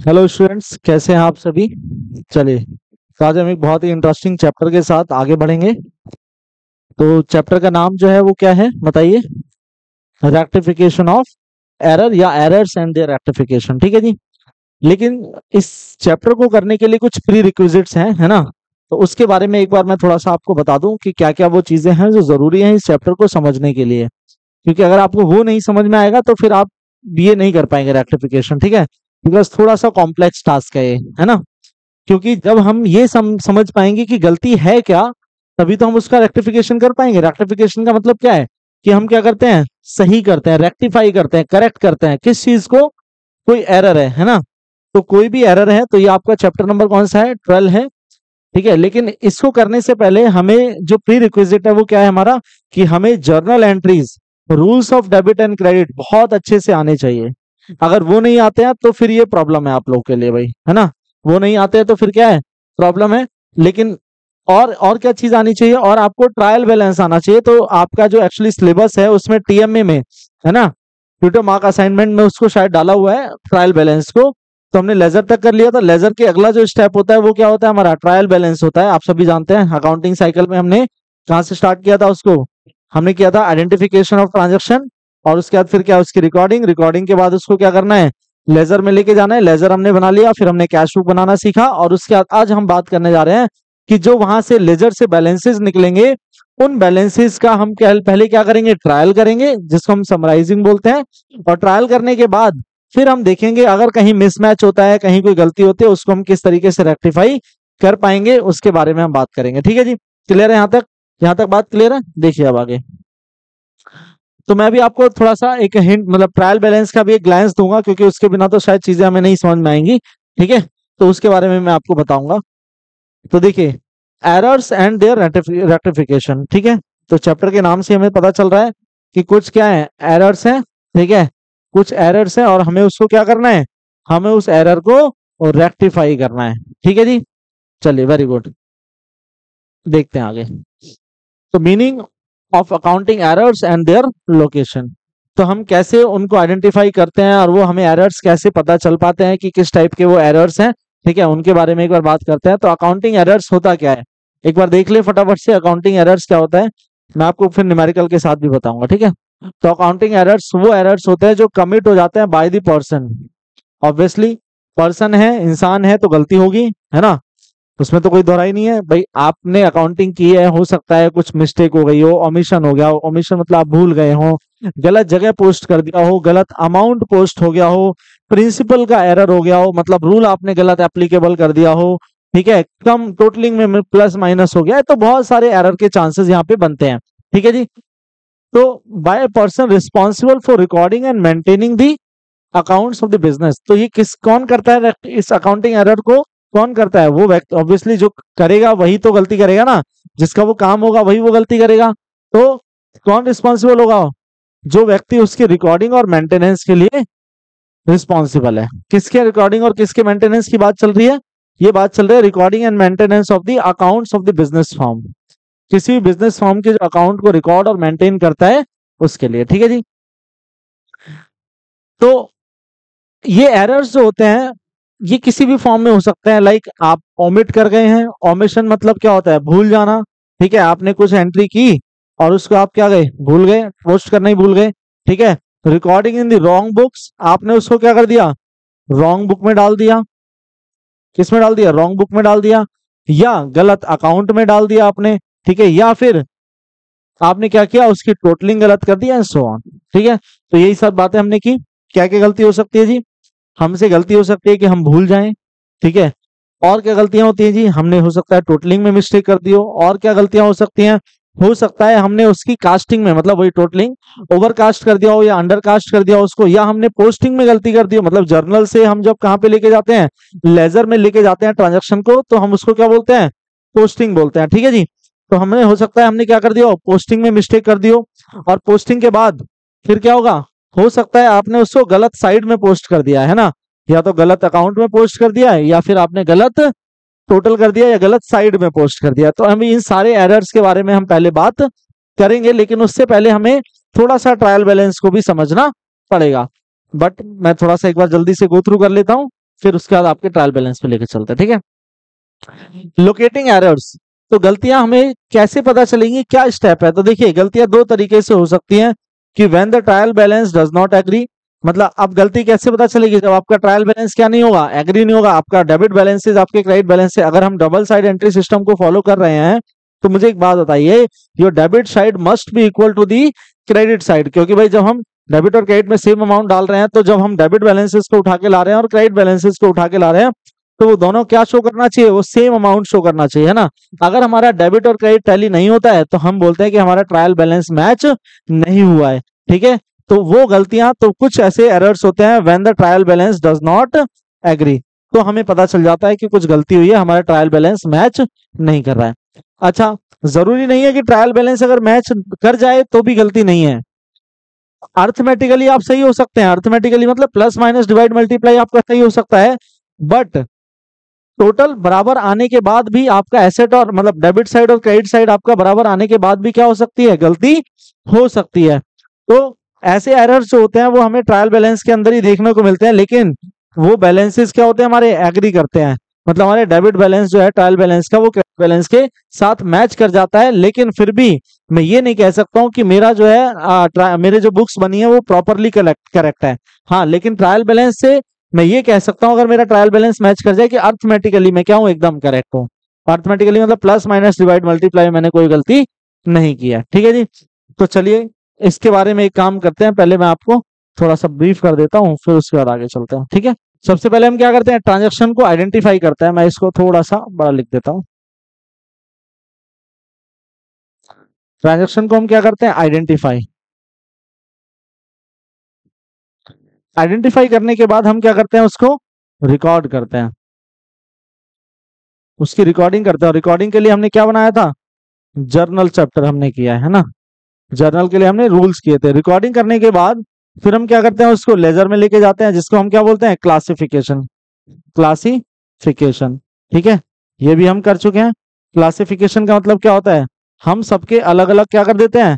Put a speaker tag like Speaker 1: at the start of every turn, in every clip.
Speaker 1: Hello students, कैसे हैं आप सभी। चलिए, तो आज हम एक बहुत ही इंटरेस्टिंग चैप्टर के साथ आगे बढ़ेंगे। तो चैप्टर का नाम जो है वो क्या है बताइए। रेक्टिफिकेशन ऑफ एरर या एरर्स एंड देयर रेक्टिफिकेशन, ठीक है जी। लेकिन इस चैप्टर को करने के लिए कुछ प्री रिक्विजिट्स हैं, है ना। तो उसके बारे में एक बार मैं थोड़ा सा आपको बता दूं कि क्या क्या वो चीजें हैं जो जरूरी हैं इस चैप्टर को समझने के लिए। क्योंकि अगर आपको वो नहीं समझ में आएगा तो फिर आप ये नहीं कर पाएंगे रेक्टिफिकेशन, ठीक है। बिकॉज थोड़ा सा कॉम्प्लेक्स टास्क है ये, है ना। क्योंकि जब हम ये समझ पाएंगे कि गलती है क्या, तभी तो हम उसका रेक्टिफिकेशन कर पाएंगे। रेक्टिफिकेशन का मतलब क्या है कि हम क्या करते हैं, सही करते हैं, रेक्टिफाई करते हैं, करेक्ट करते हैं किस चीज को। कोई एरर है ना। तो कोई भी एरर है तो ये आपका चैप्टर नंबर कौन सा है, 12 है, ठीक है। लेकिन इसको करने से पहले हमें जो प्री रिक्विजिट है वो क्या है हमारा, कि हमें journal entries, rules of debit and credit बहुत अच्छे से आने चाहिए। अगर वो नहीं आते हैं तो फिर ये प्रॉब्लम है आप लोगों के लिए भाई, है ना। वो नहीं आते हैं तो फिर क्या है, प्रॉब्लम है। लेकिन और क्या चीज आनी चाहिए, और आपको ट्रायल बैलेंस आना चाहिए। तो आपका जो एक्चुअली सिलेबस है उसमें टीएमए में, है ना, ट्यूटर मार्क असाइनमेंट में उसको शायद डाला हुआ है ट्रायल बैलेंस को। तो हमने लेजर तक कर लिया था। लेजर के अगला जो स्टेप होता है वो क्या होता है, हमारा ट्रायल बैलेंस होता है। आप सभी जानते हैं अकाउंटिंग साइकिल में हमने कहाँ से स्टार्ट किया था उसको, हमने किया था आइडेंटिफिकेशन ऑफ ट्रांजेक्शन। और उसके बाद फिर क्या, उसकी रिकॉर्डिंग, रिकॉर्डिंग के बाद उसको क्या करना है, लेजर में लेके जाना है। लेजर हमने बना लिया, फिर हमने कैश बुक बनाना सीखा। और उसके बाद आज हम बात करने जा रहे हैं कि जो वहां से लेजर से बैलेंसेस निकलेंगे, उन बैलेंसेस का हम क्या पहले क्या करेंगे, ट्रायल करेंगे, जिसको हम समराइजिंग बोलते हैं। और ट्रायल करने के बाद फिर हम देखेंगे अगर कहीं मिसमैच होता है, कहीं कोई गलती होती है, उसको हम किस तरीके से रेक्टिफाई कर पाएंगे, उसके बारे में हम बात करेंगे। ठीक है जी, क्लियर है यहाँ तक, यहाँ तक बात क्लियर है। देखिए अब आगे, तो मैं भी आपको थोड़ा सा एक हिंट, मतलब ट्रायल बैलेंस का भी एक ग्लांस दूंगा, क्योंकि उसके बिना तो शायद चीजें हमें नहीं समझ में आएंगी, ठीक है। तो उसके बारे में मैं आपको बताऊंगा। तो देखिए, एरर्स एंड देयर रेक्टिफिकेशन, ठीक है। तो चैप्टर के नाम से हमें पता चल रहा है कि कुछ क्या है, एरर्स हैं, ठीक है। कुछ एरर्स हैं और हमें उसको क्या करना है, हमें उस एरर को रेक्टिफाई करना है, ठीक है जी। चलिए, वेरी गुड, देखते हैं आगे। तो meaning of accounting errors and their location, तो हम कैसे उनको आइडेंटिफाई करते हैं और वो हमें एरर्स कैसे पता चल पाते हैं कि किस टाइप के वो एरर्स हैं, ठीक है। उनके बारे में एक बार बात करते हैं। तो अकाउंटिंग एरर्स होता क्या है, एक बार देख ले फटाफट से, अकाउंटिंग एरर्स क्या होता है। मैं आपको फिर न्यूमेरिकल के साथ भी बताऊंगा, ठीक है। तो अकाउंटिंग एरर्स वो एरर्स होते हैं जो कमिट हो जाते हैं by the person. Obviously person है, इंसान है, तो गलती होगी, है ना। उसमें तो कोई दोहराई नहीं है भाई। आपने अकाउंटिंग की है, हो सकता है कुछ मिस्टेक हो गई हो, ओमिशन हो गया हो। ओमिशन मतलब आप भूल गए हो, गलत जगह पोस्ट कर दिया हो, गलत अमाउंट पोस्ट हो गया हो, प्रिंसिपल का एरर हो गया हो, मतलब रूल आपने गलत एप्लीकेबल कर दिया हो, ठीक है। कम टोटलिंग में प्लस माइनस हो गया है, तो बहुत सारे एरर के चांसेस यहाँ पे बनते हैं, ठीक है जी। तो by person responsible for recording and maintaining the accounts of the business, तो ये किस कौन करता है इस अकाउंटिंग एरर को, कौन करता है, वो व्यक्ति। ऑब्वियसली जो करेगा वही तो गलती करेगा ना, जिसका वो काम होगा वही वो गलती करेगा। तो कौन रिस्पॉन्सिबल होगा, जो व्यक्ति उसकी रिकॉर्डिंग और मेंटेनेंस के लिए रिस्पॉन्सिबल है। किसके रिकॉर्डिंग और किसके मेंटेनेंस की बात चल रही है, ये बात चल रही है recording and maintenance of the accounts of the business form. किसी भी बिजनेस फॉर्म के जो अकाउंट को रिकॉर्ड और मेंटेन करता है उसके लिए, ठीक है जी। तो ये एरर्स जो होते हैं ये किसी भी फॉर्म में हो सकते हैं। लाइक आप ओमिट कर गए हैं, ओमिशन मतलब क्या होता है, भूल जाना, ठीक है। आपने कुछ एंट्री की और उसको आप क्या गए, भूल गए, पोस्ट करना ही भूल गए, ठीक है। Recording in the wrong books, आपने उसको क्या कर दिया, रॉन्ग बुक में डाल दिया। किस में डाल दिया, रॉन्ग बुक में डाल दिया, या गलत अकाउंट में डाल दिया आपने, ठीक है। या फिर आपने क्या किया, उसकी टोटलिंग गलत कर दिया, एंड सो ऑन, ठीक है। तो यही सब बातें हमने की। क्या क्या गलती हो सकती है जी, हमसे गलती हो सकती है कि हम भूल जाएं, ठीक है। और क्या गलतियां होती हैं जी, हमने हो सकता है टोटलिंग में मिस्टेक कर दी हो। और क्या गलतियां हो सकती हैं, हो सकता है हमने उसकी कास्टिंग में, मतलब वही टोटलिंग, ओवर कास्ट कर दिया हो या अंडर कास्ट कर दिया हो उसको, या हमने पोस्टिंग में गलती कर दी हो। मतलब जर्नल से हम जब कहाँ पे लेके जाते हैं, लेजर में लेके जाते हैं ट्रांजेक्शन को, तो हम उसको क्या बोलते हैं, पोस्टिंग बोलते हैं, ठीक है जी। तो हमने हो सकता है हमने क्या कर दिया हो, पोस्टिंग में मिस्टेक कर दी हो। और पोस्टिंग के बाद फिर क्या होगा, हो सकता है आपने उसको गलत साइड में पोस्ट कर दिया है ना, या तो गलत अकाउंट में पोस्ट कर दिया है, या फिर आपने गलत टोटल कर दिया, या गलत साइड में पोस्ट कर दिया। तो हम इन सारे एरर्स के बारे में हम पहले बात करेंगे, लेकिन उससे पहले हमें थोड़ा सा ट्रायल बैलेंस को भी समझना पड़ेगा। बट मैं थोड़ा सा एक बार जल्दी से गो थ्रू कर लेता हूँ, फिर उसके बाद आपके ट्रायल बैलेंस पे लेके चलते हैं, ठीक है। लोकेटिंग एरर्स, तो गलतियां हमें कैसे पता चलेंगी, क्या स्टेप है? तो देखिए गलतियां दो तरीके से हो सकती हैं कि when the trial balance does not agree, मतलब अब गलती कैसे पता चलेगी, जब आपका ट्रायल बैलेंस क्या नहीं होगा, एग्री नहीं होगा, आपका डेबिट बैलेंस से आपके क्रेडिट बैलेंस से, अगर हम डबल साइड एंट्री सिस्टम को फॉलो कर रहे हैं तो मुझे एक बात बताइए, your debit side must be equal to the credit side, क्योंकि भाई जब हम डेबिट और क्रेडिट में सेम अमाउंट डाल रहे हैं, तो जब हम डेबिट बैलेंसेस को उठा के ला रहे हैं और क्रेडिट बैलेंसेस को उठा के ला रहे हैं, तो वो दोनों क्या शो करना चाहिए, वो सेम अमाउंट शो करना चाहिए, है ना। अगर हमारा डेबिट और क्रेडिट टैली नहीं होता है तो हम बोलते हैं कि हमारा ट्रायल बैलेंस मैच नहीं हुआ है, ठीक है। तो वो गलतियां, तो कुछ ऐसे एरर्स होते हैं when the trial balance does not agree, तो हमें पता चल जाता है कि कुछ गलती हुई है, हमारा ट्रायल बैलेंस मैच नहीं कर रहा है। अच्छा, जरूरी नहीं है कि ट्रायल बैलेंस अगर मैच कर जाए तो भी गलती नहीं है, अर्थमेटिकली आप सही हो सकते हैं, अर्थमेटिकली मतलब प्लस माइनस डिवाइड मल्टीप्लाई आपका सही हो सकता है, बट टोटल बराबर आने के बाद भी आपका एसेट और मतलब डेबिट साइड और क्रेडिट साइड आपका बराबर आने के बाद भी क्या हो सकती है, गलती हो सकती है। तो ऐसे एरर्स जो होते हैं वो हमें ट्रायल बैलेंस के अंदर ही देखने को मिलते हैं, लेकिन वो बैलेंसेस क्या होते हैं, हमारे एग्री करते हैं, मतलब हमारे डेबिट बैलेंस जो है ट्रायल बैलेंस का वो क्रेडिट बैलेंस के साथ मैच कर जाता है, लेकिन फिर भी मैं ये नहीं कह सकता हूँ कि मेरा जो है मेरे जो बुक्स बनी है वो प्रॉपरली करेक्ट है। हाँ, लेकिन ट्रायल बैलेंस से मैं ये कह सकता हूँ, अगर मेरा ट्रायल बैलेंस मैच कर जाए, कि अर्थमेटिकली मैं क्या हूँ, एकदम करेक्ट हूँ। अर्थमेटिकली मतलब प्लस माइनस डिवाइड मल्टीप्लाई मैंने कोई गलती नहीं किया, ठीक है जी। तो चलिए इसके बारे में एक काम करते हैं, पहले मैं आपको थोड़ा सा ब्रीफ कर देता हूँ, फिर उसके बाद आगे चलते हैं, ठीक है। सबसे पहले हम क्या करते हैं, ट्रांजेक्शन को आइडेंटिफाई करते हैं, मैं इसको थोड़ा सा बड़ा लिख देता हूँ। ट्रांजेक्शन को हम क्या करते हैं, आइडेंटिफाई। आइडेंटिफाई करने के बाद हम क्या करते हैं, उसको रिकॉर्ड करते हैं, उसकी रिकॉर्डिंग करते हैं। रिकॉर्डिंग के लिए हमने क्या बनाया था, जर्नल चैप्टर हमने किया है ना, जर्नल के लिए हमने रूल्स किए थे। रिकॉर्डिंग करने के बाद फिर हम क्या करते हैं, उसको लेजर में लेके जाते हैं, जिसको हम क्या बोलते हैं, क्लासिफिकेशन। क्लासिफिकेशन, ठीक है, ये भी हम कर चुके हैं। क्लासिफिकेशन का मतलब क्या होता है, हम सबके अलग अलग क्या कर देते हैं,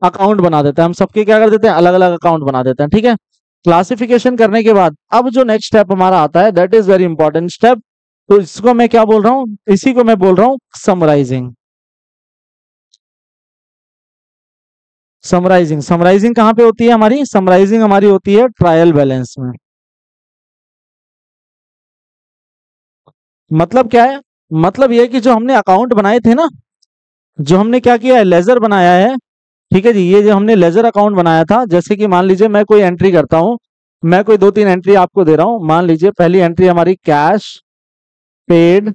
Speaker 1: अकाउंट बना देते हैं, हम सबके क्या कर देते हैं, अलग अलग अकाउंट बना देते हैं, ठीक है। क्लासिफिकेशन करने के बाद अब जो नेक्स्ट स्टेप हमारा आता है, that is very important step, तो इसको मैं क्या बोल रहा हूं, इसी को मैं बोल रहा हूं समराइजिंग। समराइजिंग, समराइजिंग कहां पे होती है हमारी, समराइजिंग हमारी होती है ट्रायल बैलेंस में। मतलब क्या है, मतलब ये है कि जो हमने अकाउंट बनाए थे ना, जो हमने क्या किया है, लेजर बनाया है, ठीक है जी। ये जो हमने लेजर अकाउंट बनाया था, जैसे कि मान लीजिए मैं कोई एंट्री करता हूं, मैं कोई दो तीन एंट्री आपको दे रहा हूं। मान लीजिए पहली एंट्री हमारी कैश पेड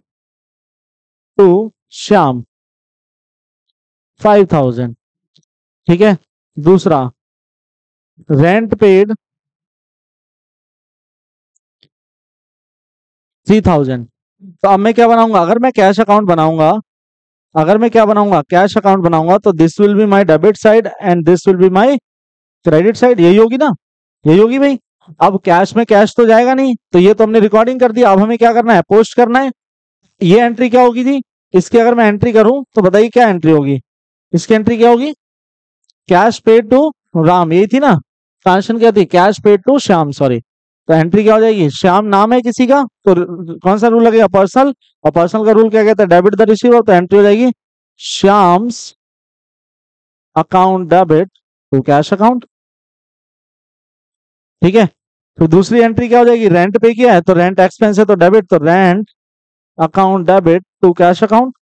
Speaker 1: टू श्याम 5000, ठीक है। दूसरा रेंट पेड 3000। तो अब मैं क्या बनाऊंगा, अगर मैं कैश अकाउंट बनाऊंगा, अगर मैं क्या बनाऊंगा, कैश अकाउंट बनाऊंगा, तो this will be my debit side and this will be my credit side, यही होगी ना, यही होगी भाई। अब कैश में कैश तो जाएगा नहीं, तो ये तो हमने रिकॉर्डिंग कर दिया, अब हमें क्या करना है, पोस्ट करना है। ये एंट्री क्या होगी जी, इसकी अगर मैं एंट्री करूं तो बताइए क्या एंट्री होगी, इसकी एंट्री क्या होगी, कैश पेड टू राम, यही थी ना, ट्रांजेक्शन क्या थी, cash paid to Shyam, sorry. तो एंट्री क्या हो जाएगी, श्याम नाम है किसी का, तो कौन सा रूल लगेगा, पर्सनल, और पर्सनल का रूल क्या कहता है, डेबिट द रिसीवर, तो एंट्री हो जाएगी Shyam's account debit to cash account, ठीक है। तो दूसरी एंट्री क्या हो जाएगी, रेंट पे किया है तो रेंट एक्सपेंस है तो डेबिट, तो rent account debit to cash account,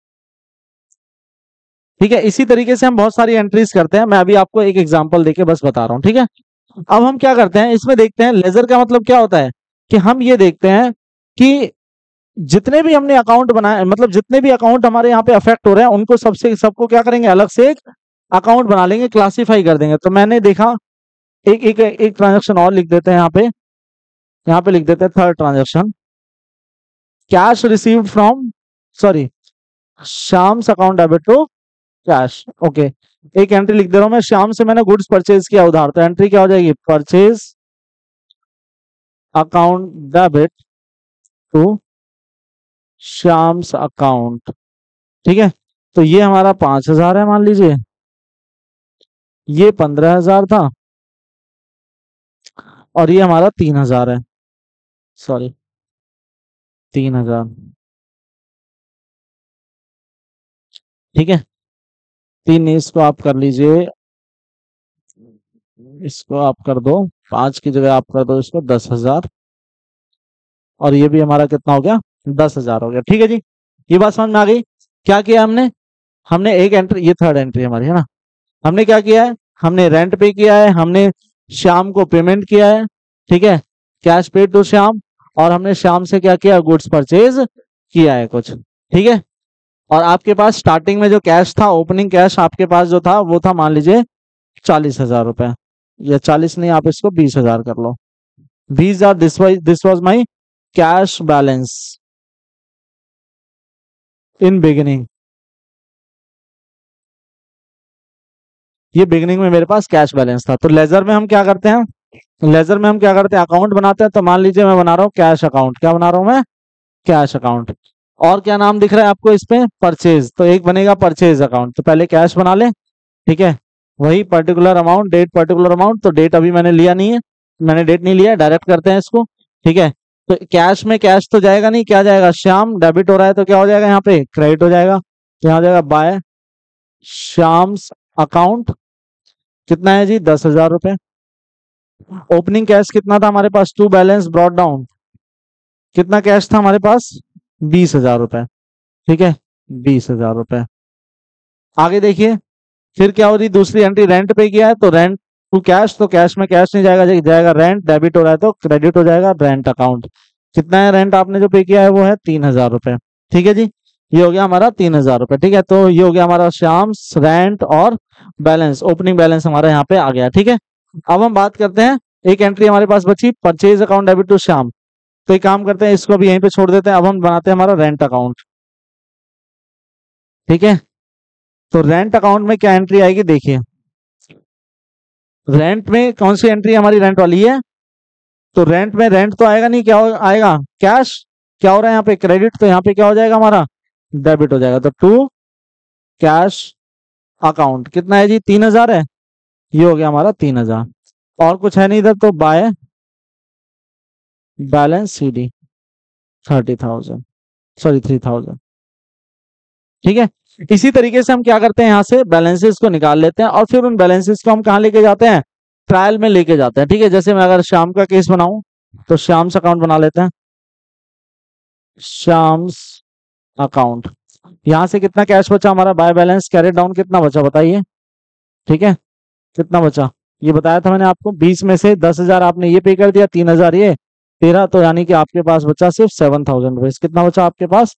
Speaker 1: ठीक है। इसी तरीके से हम बहुत सारी एंट्रीज करते हैं, मैं अभी आपको एक एग्जांपल देके बस बता रहा हूं, ठीक है। अब हम क्या करते हैं, इसमें देखते हैं लेजर का मतलब क्या होता है, कि हम ये देखते हैं कि जितने भी हमने अकाउंट बनाए, मतलब जितने भी अकाउंट हमारे यहाँ पे अफेक्ट हो रहे हैं, उनको सबसे सबको क्या करेंगे, अलग से एक अकाउंट बना लेंगे, क्लासिफाई कर देंगे। तो मैंने देखा एक एक एक ट्रांजेक्शन और लिख देते हैं यहाँ पे लिख देते हैं third transaction, cash received from, sorry, Shyam's account debit to cash, okay. एक एंट्री लिख दे रहा हूं मैं, श्याम से मैंने गुड्स परचेज किया उधार, तो एंट्री क्या हो जाएगी, purchase account debit to Shyam's account, ठीक है। तो ये हमारा 5000 है मान लीजिए, ये 15000 था, और ये हमारा 3000 है, सॉरी 3,000। ठीक है, तीन, इसको आप कर लीजिए, इसको आप कर दो 5 की जगह, आप कर दो इसको 10,000, और ये भी हमारा कितना हो गया, 10,000 हो गया। ठीक है जी, ये बात समझ में आ गई। क्या किया हमने, हमने एक एंट्री, ये थर्ड एंट्री हमारी है ना, हमने क्या किया है, हमने रेंट पे किया है, हमने श्याम को पेमेंट किया है, ठीक है, कैश पेड टू श्याम, और हमने श्याम से क्या किया, गुड्स परचेज किया है कुछ। ठीक है, और आपके पास स्टार्टिंग में जो कैश था, ओपनिंग कैश आपके पास जो था वो था, मान लीजिए 40,000 रुपए, या 40 नहीं, आप इसको 20,000 कर लो। 20,000, this was my cash balance in beginning. ये बिगिनिंग में मेरे पास कैश बैलेंस था। तो लेजर में हम क्या करते हैं, लेजर में हम क्या करते हैं, अकाउंट बनाते हैं। तो मान लीजिए मैं बना रहा हूँ कैश अकाउंट, क्या बना रहा हूँ मैं, कैश अकाउंट। और क्या नाम दिख रहा है आपको इस पे, परचेज, तो एक बनेगा परचेज अकाउंट। तो पहले कैश बना ले, ठीक है, वही particular amount, date particular amount, तो डेट अभी मैंने लिया नहीं है, मैंने डेट नहीं लिया, डायरेक्ट करते हैं इसको। ठीक है, तो कैश में कैश तो जाएगा नहीं, क्या जाएगा, श्याम डेबिट हो रहा है तो क्या हो जाएगा, यहाँ पे क्रेडिट हो जाएगा। तो यहाँ हो जाएगा बाय श्याम्स अकाउंट, कितना है जी, 10,000 रुपए। ओपनिंग कैश कितना था हमारे पास, टू बैलेंस ब्रॉट डाउन, कितना कैश था हमारे पास, 20,000 रुपए। ठीक है, 20,000 रुपए। आगे देखिए, फिर क्या हो रही, दूसरी एंट्री रेंट पे किया है, तो रेंट टू कैश, तो कैश में कैश नहीं जाएगा, जाएगा रेंट, डेबिट हो रहा है तो क्रेडिट हो जाएगा रेंट अकाउंट। कितना है रेंट आपने जो पे किया है, वो है 3,000 रुपए। ठीक है जी, ये हो गया हमारा 3,000 रुपए। ठीक है, तो ये हो गया हमारा श्याम्स रेंट और बैलेंस, ओपनिंग बैलेंस हमारा यहाँ पे आ गया। ठीक है, अब हम बात करते हैं, एक एंट्री हमारे पास बची, purchase account debit to Shyam. तो एक काम करते हैं, इसको भी यहीं पे छोड़ देते हैं। अब हम बनाते हैं हमारा रेंट अकाउंट। ठीक है, तो रेंट अकाउंट में क्या एंट्री आएगी, देखिए, रेंट में कौन सी एंट्री हमारी रेंट वाली है, तो रेंट में रेंट तो आएगा नहीं, क्या आएगा, कैश। क्या हो रहा है यहाँ पे, क्रेडिट, तो यहाँ पे क्या हो जाएगा हमारा, डेबिट हो जाएगा। तो टू कैश अकाउंट, कितना है जी, 3,000 है, ये हो गया हमारा 3,000। और कुछ है नहीं इधर, तो बाय बैलेंस सीडी 30,000, सॉरी 3,000। ठीक है, इसी तरीके से हम क्या करते हैं, यहाँ से बैलेंसेस को निकाल लेते हैं, और फिर उन बैलेंसेस को हम कहाँ लेके जाते हैं, ट्रायल में लेके जाते हैं। ठीक है, जैसे मैं अगर श्याम का केस बनाऊं, तो श्याम्स अकाउंट बना लेते हैं, श्याम्स अकाउंट। यहां से कितना कैश बचा हमारा, बाय बैलेंस कैरी डाउन, कितना बचा बताइए। ठीक है, कितना बचा, ये बताया था मैंने आपको, 20 में से 10,000 आपने ये पे कर दिया, 3,000 ये, 13, तो यानी कि आपके पास बचा सिर्फ 7,000 रुपीज। कितना बचा आपके पास,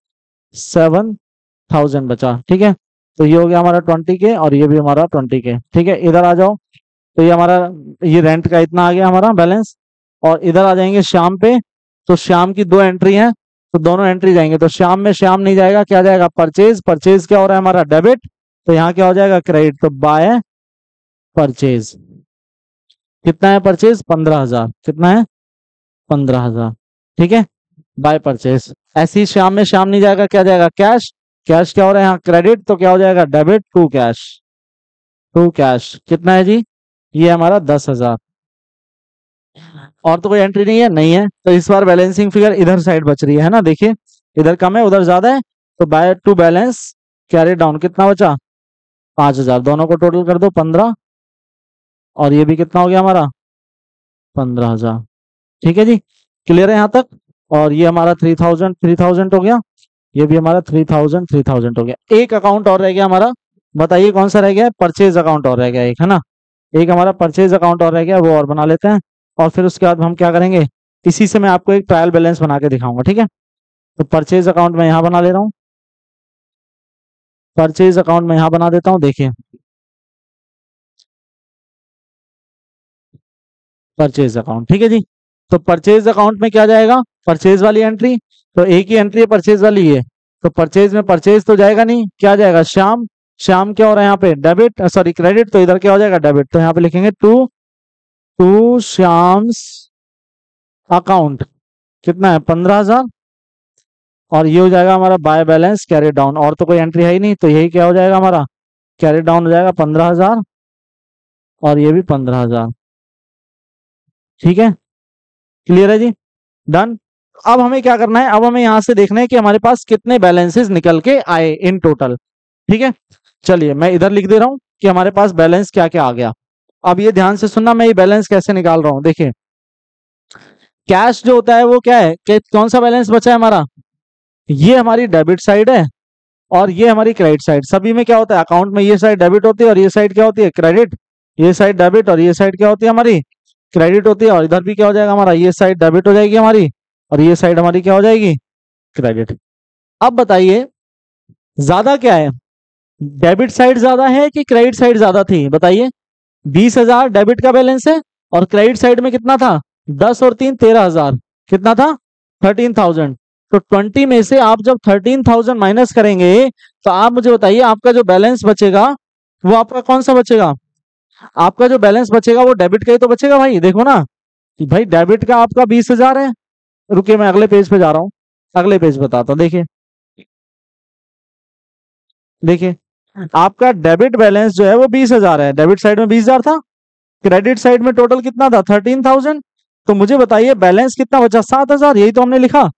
Speaker 1: 7,000 बचा। ठीक है, तो ये हो गया हमारा 20 के, और ये भी हमारा 20 के। ठीक है, इधर आ जाओ, तो ये हमारा, ये रेंट का इतना आ गया हमारा बैलेंस। और इधर आ जाएंगे श्याम पे, तो श्याम की दो एंट्री है, तो दोनों एंट्री जाएंगे। तो श्याम में श्याम नहीं जाएगा, क्या जाएगा, परचेज। परचेज क्या हो रहा है हमारा, डेबिट, तो यहाँ क्या हो जाएगा, क्रेडिट। तो बाय परचेज, कितना है परचेज, 15,000, कितना है, 15,000। ठीक है, बाय परचेज। ऐसे ही श्याम में श्याम नहीं जाएगा, क्या जाएगा, कैश। कैश क्या हो रहा है यहाँ, क्रेडिट, तो क्या हो जाएगा, debit to cash, to cash, कितना है जी, ये हमारा 10,000। और तो कोई एंट्री नहीं है, नहीं है, तो इस बार बैलेंसिंग फिगर इधर साइड बच रही है ना, देखिए, इधर कम है उधर ज्यादा है, तो by two balance carry down, कितना बचा, 5,000। दोनों को टोटल कर दो 15, और ये भी कितना हो गया हमारा, 15,000। ठीक है जी, क्लियर है यहाँ तक। और ये हमारा 3,000 3,000 हो गया, ये भी हमारा 3,000 3,000 हो गया। एक अकाउंट और रह गया हमारा, बताइए कौन सा रह गया है, परचेज अकाउंट और रह गया एक, है ना, एक हमारा परचेज अकाउंट और रह गया, वो और बना लेते हैं। और फिर उसके बाद हम क्या करेंगे, इसी से मैं आपको एक ट्रायल बैलेंस बना के दिखाऊंगा। ठीक है, तो परचेज अकाउंट में यहाँ बना ले रहा हूँ, परचेज अकाउंट में यहाँ बना देता हूँ, देखिए, परचेज अकाउंट। ठीक है जी, तो परचेज अकाउंट में क्या जाएगा, परचेज वाली एंट्री, तो एक ही एंट्री है परचेज वाली है, तो परचेज में परचेज तो जाएगा नहीं, क्या जाएगा, श्याम। श्याम क्या हो रहा है यहाँ पे, डेबिट, सॉरी क्रेडिट, तो इधर क्या हो जाएगा, डेबिट। तो यहाँ पे लिखेंगे टू टू श्याम्स अकाउंट, कितना है, 15,000। और ये हो जाएगा हमारा बाय बैलेंस कैरी डाउन, और तो कोई एंट्री है ही नहीं, तो यही क्या हो जाएगा हमारा, कैरी डाउन हो जाएगा 15,000, और ये भी 15,000। ठीक है, क्लियर है जी, डन। अब हमें क्या करना है, अब हमें यहां से देखना है कि हमारे पास कितने बैलेंसेस निकल के आए इन टोटल। ठीक है, चलिए मैं इधर लिख दे रहा हूं कि हमारे पास बैलेंस क्या क्या आ गया। अब ये ध्यान से सुनना, मैं ये बैलेंस कैसे निकाल रहा हूं। देखिए कैश जो होता है वो क्या है कि कौन सा बैलेंस बचा है हमारा, ये हमारी डेबिट साइड है और ये हमारी क्रेडिट साइड। सभी में क्या होता है, अकाउंट में ये साइड डेबिट होती है और ये साइड क्या होती है, क्रेडिट। ये साइड डेबिट और ये साइड क्या होती है हमारी, क्रेडिट होती है। और इधर भी क्या हो जाएगा हमारा, ये साइड डेबिट हो जाएगी हमारी और ये साइड हमारी क्या हो जाएगी, क्रेडिट। अब बताइए ज्यादा क्या है, डेबिट साइड ज्यादा है कि क्रेडिट साइड ज्यादा थी, बताइए। 20,000 डेबिट का बैलेंस है और क्रेडिट साइड में कितना था, 10 और 3 13,000, कितना था 13,000। तो 20 में से आप जब 13,000 माइनस करेंगे तो आप मुझे बताइए आपका जो बैलेंस बचेगा वो आपका कौन सा बचेगा। आपका जो बैलेंस बचेगा वो डेबिट का ही तो बचेगा भाई। देखो ना कि भाई डेबिट का आपका 20,000 है। रुकिए मैं अगले पेज पे जा रहा हूँ, अगले पेज बताता हूँ। देखिए देखिए आपका डेबिट बैलेंस जो है वो 20,000 है, डेबिट साइड में 20,000 था, क्रेडिट साइड में टोटल कितना था 13,000। तो मुझे बताइए बैलेंस कितना बचा, 7,000। यही तो हमने लिखा,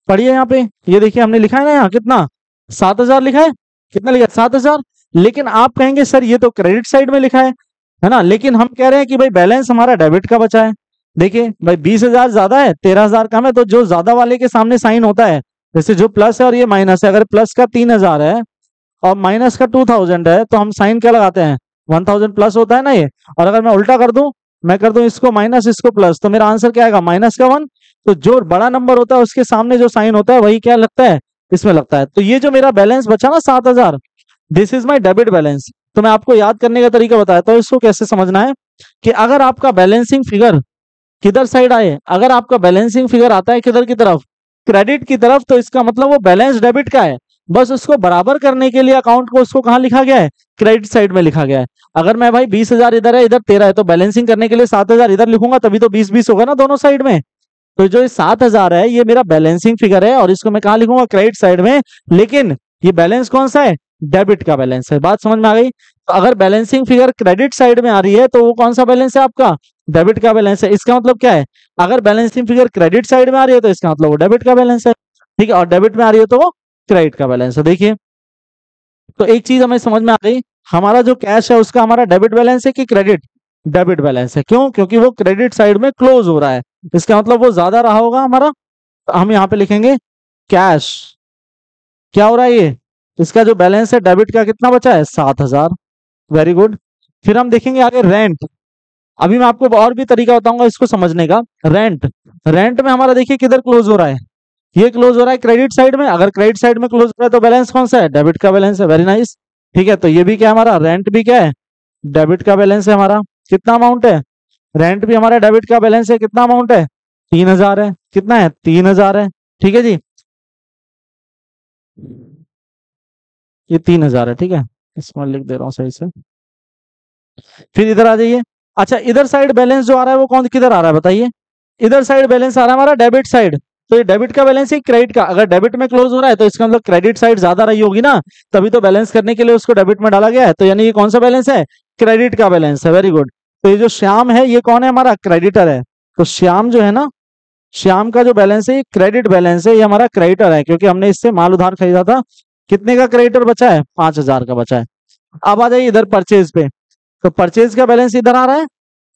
Speaker 1: पढ़िए यहाँ पे, ये देखिए हमने लिखा है ना यहाँ कितना, 7,000 लिखा है। कितना लिखा, 7,000। लेकिन आप कहेंगे सर ये तो क्रेडिट साइड में लिखा है ना। लेकिन हम कह रहे हैं कि भाई बैलेंस हमारा डेबिट का बचा है। देखिए भाई 20,000 ज्यादा है, 13,000 कम है, तो जो ज्यादा वाले के सामने साइन होता है, जैसे जो प्लस है और ये माइनस है, अगर प्लस का 3,000 है और माइनस का 2,000 है तो हम साइन क्या लगाते हैं, 1,000 प्लस होता है ना ये। और अगर मैं उल्टा कर दूं, मैं कर दूं इसको माइनस इसको प्लस, तो मेरा आंसर क्या आएगा, माइनस का 1। तो जो बड़ा नंबर होता है उसके सामने जो साइन होता है वही क्या लगता है, इसमें लगता है। तो ये जो मेरा बैलेंस बचा ना 7,000, this is my debit balance. तो मैं आपको याद करने का तरीका बताया तो इसको कैसे समझना है कि अगर आपका बैलेंसिंग फिगर किधर साइड आए, अगर आपका बैलेंसिंग फिगर आता है किधर की तरफ, क्रेडिट की तरफ, तो इसका मतलब वो बैलेंस डेबिट का है। बस उसको बराबर करने के लिए अकाउंट को उसको कहाँ लिखा गया है, क्रेडिट साइड में लिखा गया है। अगर मैं भाई 20,000 इधर है इधर 13 है तो बैलेंसिंग करने के लिए 7,000 इधर लिखूंगा, तभी तो 20-20 होगा ना दोनों साइड में। तो जो ये 7,000 है ये मेरा बैलेंसिंग फिगर है और इसको मैं कहाँ लिखूंगा, क्रेडिट साइड में। लेकिन ये बैलेंस कौन सा है, डेबिट का बैलेंस है। बात समझ में आ गई। तो अगर बैलेंसिंग फिगर क्रेडिट साइड में आ रही है तो वो कौन सा बैलेंस है आपका, डेबिट का बैलेंस है। इसका मतलब क्या है, अगर बैलेंसिंग फिगर क्रेडिट साइड में आ रही है तो इसका मतलब वो डेबिट का बैलेंस है। ठीक है, और डेबिट में आ रही है तो वो क्रेडिट का बैलेंस है। देखिए तो एक चीज हमें समझ में आ गई, हमारा जो कैश है उसका हमारा डेबिट बैलेंस है कि क्रेडिट, डेबिट बैलेंस है। क्यों, क्योंकि वो क्रेडिट साइड में क्लोज हो रहा है, इसका मतलब वो ज्यादा रहा होगा हमारा। तो हम यहाँ पे लिखेंगे कैश क्या हो रहा है, ये इसका जो बैलेंस है डेबिट का कितना बचा है, 7,000। Very good. फिर हम देखेंगे आगे रेंट। अभी मैं आपको और भी तरीका बताऊंगा इसको समझने का। रेंट, रेंट में हमारा देखिए किधर क्लोज हो रहा है, ये क्लोज हो रहा है क्रेडिट साइड में। अगर क्रेडिट साइड में क्लोज हो रहा है तो बैलेंस कौन सा है, डेबिट का बैलेंस है। Very nice. ठीक है, तो ये भी क्या है हमारा, रेंट भी क्या है, डेबिट का बैलेंस है हमारा। कितना अमाउंट है, रेंट भी हमारा डेबिट का बैलेंस है। कितना अमाउंट है, 3,000 है। कितना है, 3,000 है। ठीक है जी, ये 3,000 है। ठीक है, इसमें लिख दे रहा हूँ सही से। फिर इधर आ जाइए। अच्छा इधर साइड बैलेंस जो आ रहा है वो कौन किधर आ रहा है बताइए, इधर साइड बैलेंस आ रहा है हमारा डेबिट साइड। तो ये डेबिट का बैलेंस है क्रेडिट का, अगर डेबिट में क्लोज हो रहा है तो इसका मतलब क्रेडिट साइड ज्यादा रही होगी ना, तभी तो बैलेंस करने के लिए उसको डेबिट में डाला गया है। तो यानी ये कौन सा बैलेंस है, क्रेडिट का बैलेंस है। Very good. तो ये जो श्याम है ये कौन है, हमारा क्रेडिटर है। तो श्याम जो है ना, श्याम का जो बैलेंस है ये क्रेडिट बैलेंस है, ये हमारा क्रेडिटर है क्योंकि हमने इससे माल उधार खरीदा था। कितने का क्रेडिटर बचा है, 5,000 का बचा है। अब आ जाइए इधर परचेज पे। तो परचेज का बैलेंस इधर आ रहा है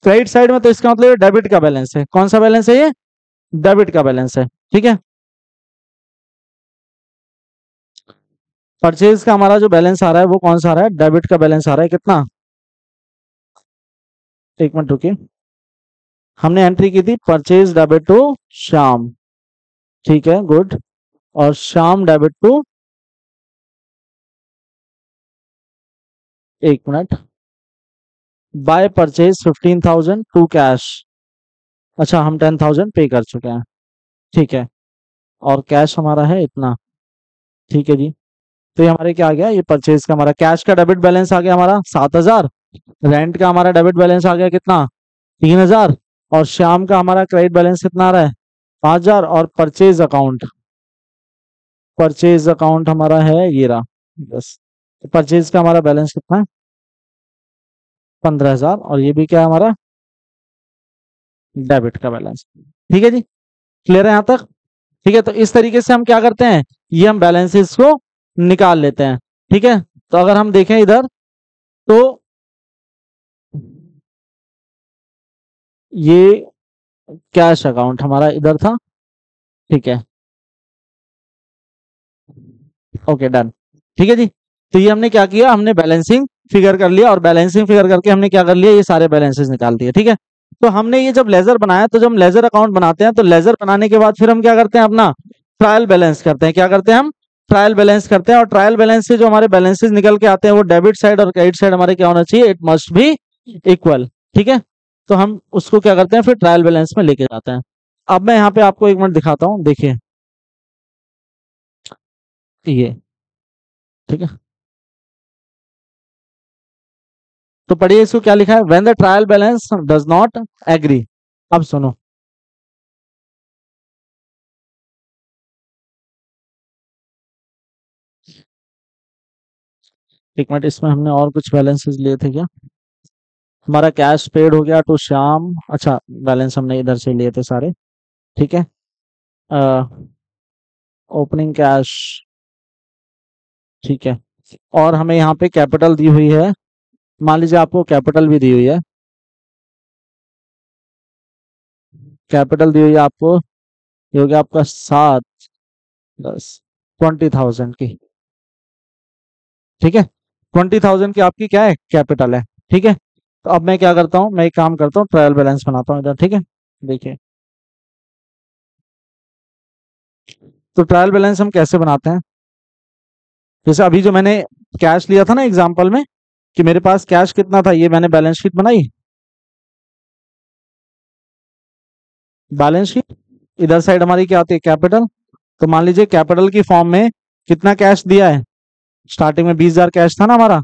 Speaker 1: क्रेडिट साइड में, तो इसका मतलब ये डेबिट का बैलेंस है। कौन सा बैलेंस है, ये डेबिट का बैलेंस है। ठीक है, परचेज का हमारा जो बैलेंस आ रहा है वो कौन सा आ रहा है, डेबिट का बैलेंस आ रहा है। कितना, एक मिनट रुकिए, हमने एंट्री की थी परचेज डेबिट टू श्याम। ठीक है गुड। और श्याम डेबिट टू, एक minute, by purchase 15,000 to cash. अच्छा हम 10,000 पे कर चुके हैं। ठीक है, और कैश हमारा है इतना। ठीक है जी, तो ये हमारे क्या आ गया, ये परचेज का हमारा कैश का डेबिट बैलेंस आ गया हमारा 7,000। रेंट का हमारा डेबिट बैलेंस आ गया कितना, 3,000। और शाम का हमारा क्रेडिट बैलेंस कितना आ रहा है, 5,000। और परचेज अकाउंट, परचेज अकाउंट हमारा है ये रहा, बस। तो परचेज का हमारा बैलेंस कितना है, 15,000। और ये भी क्या है हमारा, डेबिट का बैलेंस। ठीक है जी, क्लियर है यहाँ तक। ठीक है, तो इस तरीके से हम क्या करते हैं, ये हम बैलेंसेस को निकाल लेते हैं। ठीक है, तो अगर हम देखें इधर तो ये कैश अकाउंट हमारा इधर था। ठीक है, ओके डन। ठीक है जी, तो ये हमने क्या किया, हमने बैलेंसिंग फिगर कर लिया, और बैलेंसिंग फिगर करके हमने क्या कर लिया, ये सारे बैलेंसेस निकाल दिए। ठीक है, तो हमने ये जब लेजर बनाया, तो जब हम लेजर अकाउंट बनाते हैं, तो लेजर बनाने के बाद फिर हम क्या करते हैं, अपना ट्रायल बैलेंस करते हैं। क्या करते हैं हम, ट्रायल बैलेंस करते हैं, और ट्रायल बैलेंस से जो हमारे बैलेंसेस निकल के आते हैं, वो डेबिट साइड और क्रेडिट साइड हमारे क्या होना चाहिए, इट मस्ट बी इक्वल। ठीक है, तो हम उसको क्या करते हैं, फिर ट्रायल बैलेंस में लेके जाते हैं। अब मैं यहाँ पे आपको एक मिनट दिखाता हूँ, देखिए ये। ठीक है, तो पढ़िए इसको क्या लिखा है, when the trial balance does not agree. अब सुनो, एक मिनट, इसमें हमने और कुछ बैलेंसेस लिए थे क्या, हमारा कैश पेड हो गया टू श्याम, अच्छा बैलेंस हमने इधर से लिए थे सारे। ठीक है, ओपनिंग कैश, ठीक है, और हमें यहाँ पे कैपिटल दी हुई है, मान लीजिए आपको कैपिटल भी दी हुई है, कैपिटल दी हुई है आपको, ये हो गया आपका 7 10 20,000 की। ठीक है, 20,000 की आपकी क्या है, कैपिटल है। ठीक है, तो अब मैं क्या करता हूँ, मैं एक काम करता हूँ, ट्रायल बैलेंस बनाता हूँ इधर। ठीक है, देखिए, तो ट्रायल बैलेंस हम कैसे बनाते हैं, जैसे अभी जो मैंने कैश लिया था ना एग्जांपल में, कि मेरे पास कैश कितना था, ये मैंने बैलेंस शीट बनाई, बैलेंस शीट, इधर साइड हमारी क्या आती है, कैपिटल। तो मान लीजिए कैपिटल की फॉर्म में कितना कैश दिया है, स्टार्टिंग में 20,000 कैश था ना हमारा,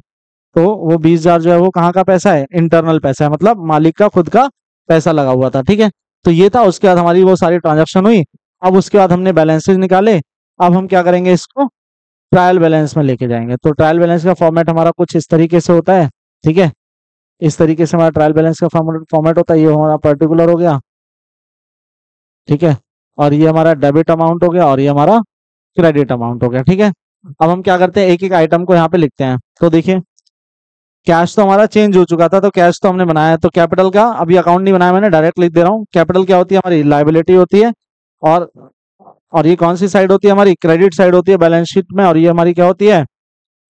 Speaker 1: तो वो 20,000 जो है वो कहाँ का पैसा है, इंटरनल पैसा है, मतलब मालिक का खुद का पैसा लगा हुआ था। ठीक है, तो ये था, उसके बाद हमारी वो सारी ट्रांजैक्शन हुई। अब उसके बाद हमने बैलेंसेज निकाले, अब हम क्या करेंगे, इसको ट्रायल बैलेंस में लेके जाएंगे। तो ट्रायल बैलेंस का फॉर्मेट हमारा कुछ इस तरीके से होता है। ठीक है, इस तरीके से हमारा ट्रायल बैलेंस का फॉर्मेट होता है, ये हमारा पर्टिकुलर हो गया। ठीक है, और ये हमारा डेबिट अमाउंट हो गया, और ये हमारा क्रेडिट अमाउंट हो गया। ठीक है, अब हम क्या करते हैं, एक एक आइटम को यहाँ पे लिखते हैं। तो देखिए, कैश तो हमारा चेंज हो चुका था, तो कैश तो हमने बनाया है, तो कैपिटल का अभी अकाउंट नहीं बनाया, मैंने डायरेक्ट लिख दे रहा हूँ। कैपिटल क्या होती है, हमारी लायबिलिटी होती है, और और ये कौन सी साइड होती है, हमारी क्रेडिट साइड होती है बैलेंस शीट में, और ये हमारी क्या होती है,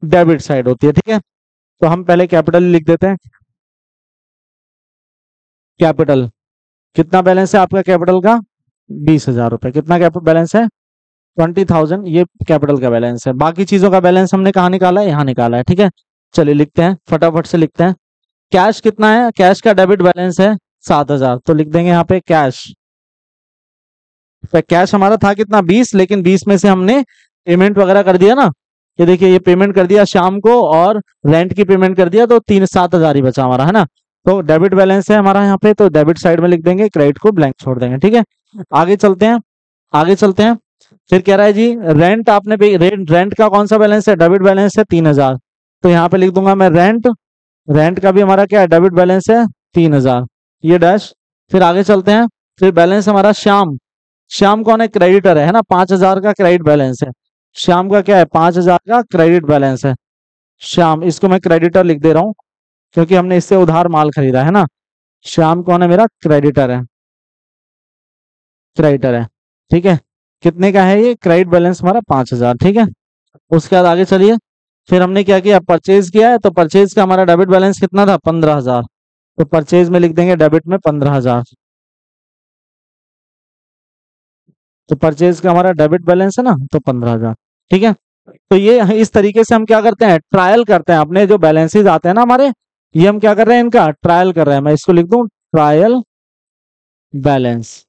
Speaker 1: डेबिट साइड होती है। ठीक है, तो हम पहले कैपिटल लिख देते हैं। कैपिटल, कितना बैलेंस है आपका कैपिटल का, 20,000 रुपए। कितना कैपिटल बैलेंस है, 20,000, ये कैपिटल का बैलेंस है। बाकी चीजों का बैलेंस हमने कहाँ निकाला है, यहाँ निकाला है। ठीक है, चलिए लिखते हैं, फटाफट से लिखते हैं। कैश कितना है, कैश का डेबिट बैलेंस है 7,000, तो लिख देंगे यहाँ पे कैश। तो कैश हमारा था कितना, 20, लेकिन 20 में से हमने पेमेंट वगैरह कर दिया ना, ये देखिए, ये पेमेंट कर दिया शाम को, और रेंट की पेमेंट कर दिया, तो 7,000 ही बचा हमारा, है ना। तो डेबिट बैलेंस है हमारा यहाँ पे, तो डेबिट साइड में लिख देंगे, क्रेडिट को ब्लैंक छोड़ देंगे। ठीक है, आगे चलते हैं, आगे चलते हैं। फिर कह रहा है जी, रेंट आपने पे, रेंट का कौन सा बैलेंस है, डेबिट बैलेंस है 3,000, तो यहाँ पे लिख दूंगा मैं रेंट, रेंट का भी हमारा क्या है, डेबिट बैलेंस है 3,000, ये डैश। फिर आगे चलते हैं, फिर बैलेंस हमारा श्याम, श्याम कौन है, क्रेडिटर है ना, 5,000 का क्रेडिट बैलेंस है। श्याम का क्या है, 5,000 का क्रेडिट बैलेंस है। श्याम, इसको मैं क्रेडिटर लिख दे रहा हूँ, क्योंकि हमने इससे उधार माल खरीदा है ना। श्याम कौन है, मेरा क्रेडिटर है, क्रेडिटर है। ठीक है, कितने का है ये, क्रेडिट बैलेंस हमारा 5,000। ठीक है, उसके बाद आगे चलिए, फिर हमने क्या किया, परचेज किया है, तो परचेज का हमारा डेबिट बैलेंस कितना था, 15,000, तो परचेज में लिख देंगे डेबिट में 15,000। तो परचेज का हमारा डेबिट बैलेंस है ना, तो 15,000। ठीक है, तो ये इस तरीके से हम क्या करते हैं, ट्रायल करते हैं अपने जो बैलेंसेस आते हैं ना हमारे, ये हम क्या कर रहे हैं, इनका ट्रायल कर रहे हैं। मैं इसको लिख दूं, ट्रायल बैलेंस,